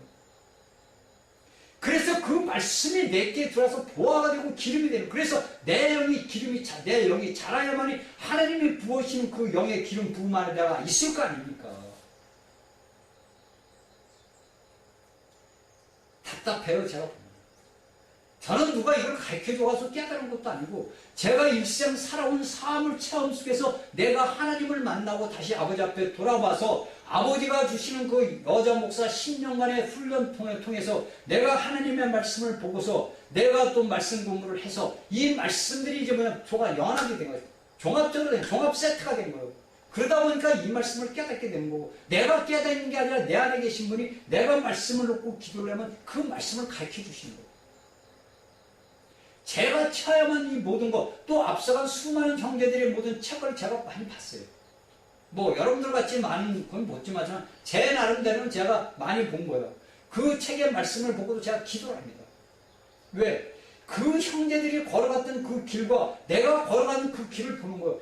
그래서 그 말씀이 내게 들어와서 보화가 되고 기름이 되는 그래서 내 영이 기름이 내 영이 자라야만이 하나님이 부으시는 그 영의 기름 부음 안에 내가 있을 거 아닙니까? 답답해요 제가 보면. 저는 누가 이걸 가르쳐줘서 깨달은 것도 아니고 제가 일생 살아온 삶을 체험 속에서 내가 하나님을 만나고 다시 아버지 앞에 돌아와서 아버지가 주시는 그 여자 목사 10년간의 훈련 통해서 내가 하나님의 말씀을 보고서 내가 또 말씀 공부를 해서 이 말씀들이 이제 뭐냐 연합이 된 거예요. 종합적으로 종합 세트가 된 거예요. 그러다 보니까 이 말씀을 깨닫게 되는 거고 내가 깨닫는 게 아니라 내 안에 계신 분이 내가 말씀을 놓고 기도를 하면 그 말씀을 가르쳐 주시는 거예요. 제가 체험한 이 모든 것, 또 앞서간 수많은 형제들의 모든 책을 제가 많이 봤어요. 뭐 여러분들 같이 많은 건 못 지만 제 나름대로는 제가 많이 본 거예요. 그 책의 말씀을 보고도 제가 기도를 합니다. 왜? 그 형제들이 걸어갔던 그 길과 내가 걸어가는 그 길을 보는 거예요.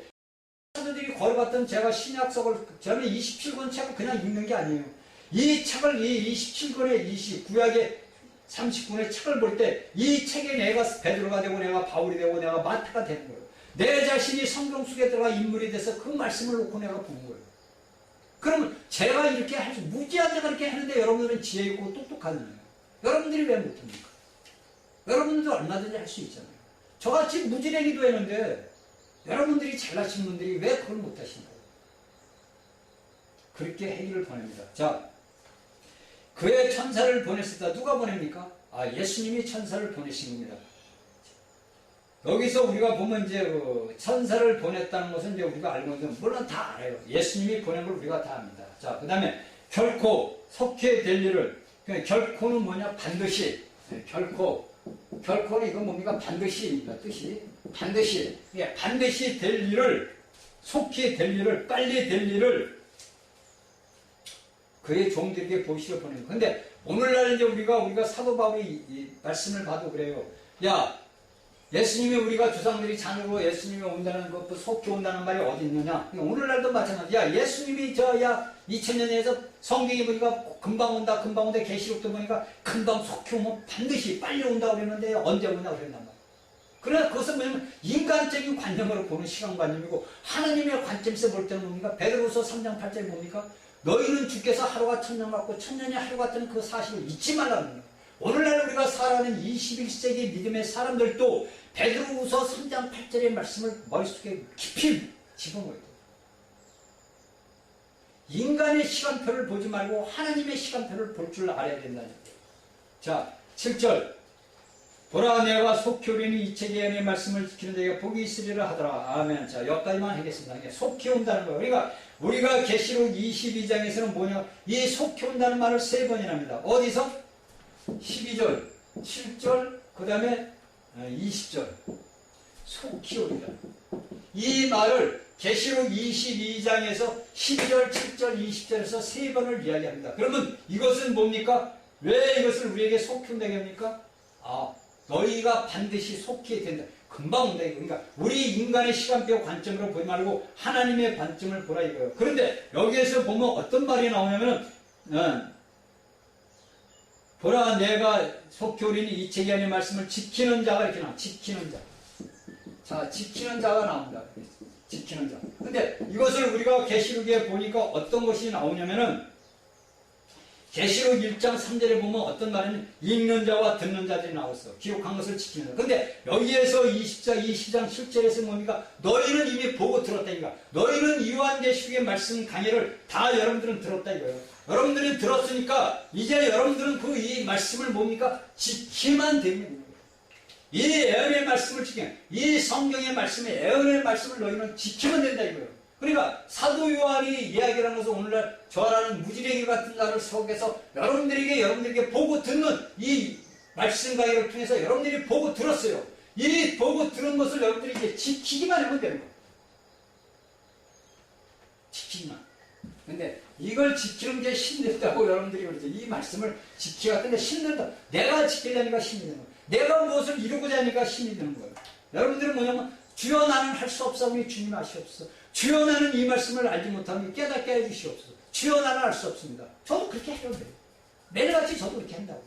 사도들이 걸어갔던 제가 신약서를 저는 27권 책을 그냥 읽는 게 아니에요. 이 책을 이 27권의 구약의 30권의 책을 볼 때 이 책에 내가 베드로가 되고 내가 바울이 되고 내가 마태가 되는 거예요. 내 자신이 성경 속에 들어가 인물이 돼서 그 말씀을 놓고 내가 본 거예요. 그러면 제가 이렇게 할 수 무지한 데가 이렇게 하는데 여러분들은 지혜 있고 똑똑하잖아요. 여러분들이 왜 못합니까? 여러분들도 얼마든지 할 수 있잖아요. 저같이 무지랭이도 했는데 여러분들이 잘나신 분들이 왜 그걸 못하신가요? 그렇게 행위를 보냅니다. 자, 그의 천사를 보냈었다. 누가 보냅니까? 예수님이 천사를 보내신 겁니다. 여기서 우리가 보면 이제 그 천사를 보냈다는 것은 이제 우리가 알고 있는 물론 다 알아요. 예수님이 보낸 걸 우리가 다 압니다. 자, 그 다음에 결코 속해 될 일을 결코는 뭐냐? 반드시 결코는 이건 뭡니까? 반드시입니다. 뜻이 반드시 될 일을 속히 될 일을 빨리 될 일을 그의 종들에게 보시러 보내는 거예요. 근데 오늘날 이제 우리가 사도 바울이 이 말씀을 봐도 그래요. 야, 예수님이 우리가 조상들이 자녀로 예수님이 온다는 것, 속히 온다는 말이 어디 있느냐? 오늘날도 마찬가지야. 예수님이 2000년에서 성경이 보니까 금방 온다 계시록도 보니까 금방 속히 오면 반드시 빨리 온다 그랬는데 언제 오냐 그랬단 말이야. 그러나 그것은 뭐냐면 인간적인 관념으로 보는 시간관념이고 하나님의 관점에서 볼 때는 뭡니까? 베드로서 3장 8절에 뭡니까? 너희는 주께서 하루가 천년 같고 천년이 하루 같은 그 사실을 잊지 말라는 거예요. 오늘날 우리가 살아가는 21세기 믿음의 사람들도 베드로후서 3장 8절의 말씀을 머릿속에 깊이 집어넣어야 돼요. 인간의 시간표를 보지 말고 하나님의 시간표를 볼 줄 알아야 된다는 거예요. 자, 7절 보라 내가 속히 오리니 이 책의 연의 말씀을 지키는 자에게 복이 있으리라 하더라. 아멘. 자, 여기까지만 하겠습니다. 속히 온다는 거예요. 그러니까 우리가 계시록 22장에서는 뭐냐? 이 속히 온다는 말을 3번이나 합니다. 어디서? 12절, 7절, 그 다음에 20절. 속히 오리라. 이 말을 계시록 22장에서 12절, 7절, 20절에서 3번을 이야기합니다. 그러면 이것은 뭡니까? 왜 이것을 우리에게 속히 온다고 합니까? 너희가 반드시 속히 된다. 금방 온다. 그러니까 우리 인간의 시간표 관점으로 보지 말고 하나님의 관점을 보라 이거예요. 그런데 여기에서 보면 어떤 말이 나오냐면은 보라 내가 속히 오리니 이 책의 안의 말씀을 지키는 자가 이렇게 나와. 지키는 자. 자, 지키는 자가 나옵니다. 지키는 자. 근데 이것을 우리가 계시록에 보니까 어떤 것이 나오냐면은 계시록 1장 3절에 보면 어떤 말이냐면 읽는 자와 듣는 자들이 나왔어. 기록한 것을 지키는 자. 근데 여기에서 20장 7절에서 뭡니까? 너희는 이미 보고 들었다니까. 너희는 요한계시록의 말씀 강의를 다 여러분들은 들었다 이거예요. 여러분들이 들었으니까 이제 여러분들은 그 이 말씀을 뭡니까? 지키면 됩니다. 이 애언의 말씀을 지키면 이 성경의 말씀의 애언의 말씀을 너희는 지키면 된다 이거예요. 그러니까 사도 요한이 이야기를 하는 것은 오늘날 저라는 무지랭이 같은 나를 속에서 여러분들에게 보고 듣는 이 말씀 강의를 통해서 여러분들이 보고 들었어요. 이 보고 들은 것을 여러분들이 이제 지키기만 하면 되는 거예요. 지키기만. 근데 이걸 지키는 게 힘들다고 여러분들이 그러죠. 이 말씀을 지키기가 근데 힘들다. 내가 지키려니까 힘이 드는 거예요. 내가 무엇을 이루고자 하니까 힘이 드는 거예요. 여러분들은 뭐냐면 주여 나는 할 수 없사오니 주님 아시옵소서. 주여 나는 이 말씀을 알지 못하니 깨닫게 해주시옵소서. 주여 나는 알 수 없습니다. 저도 그렇게 해요. 매일같이 저도 그렇게 한다고.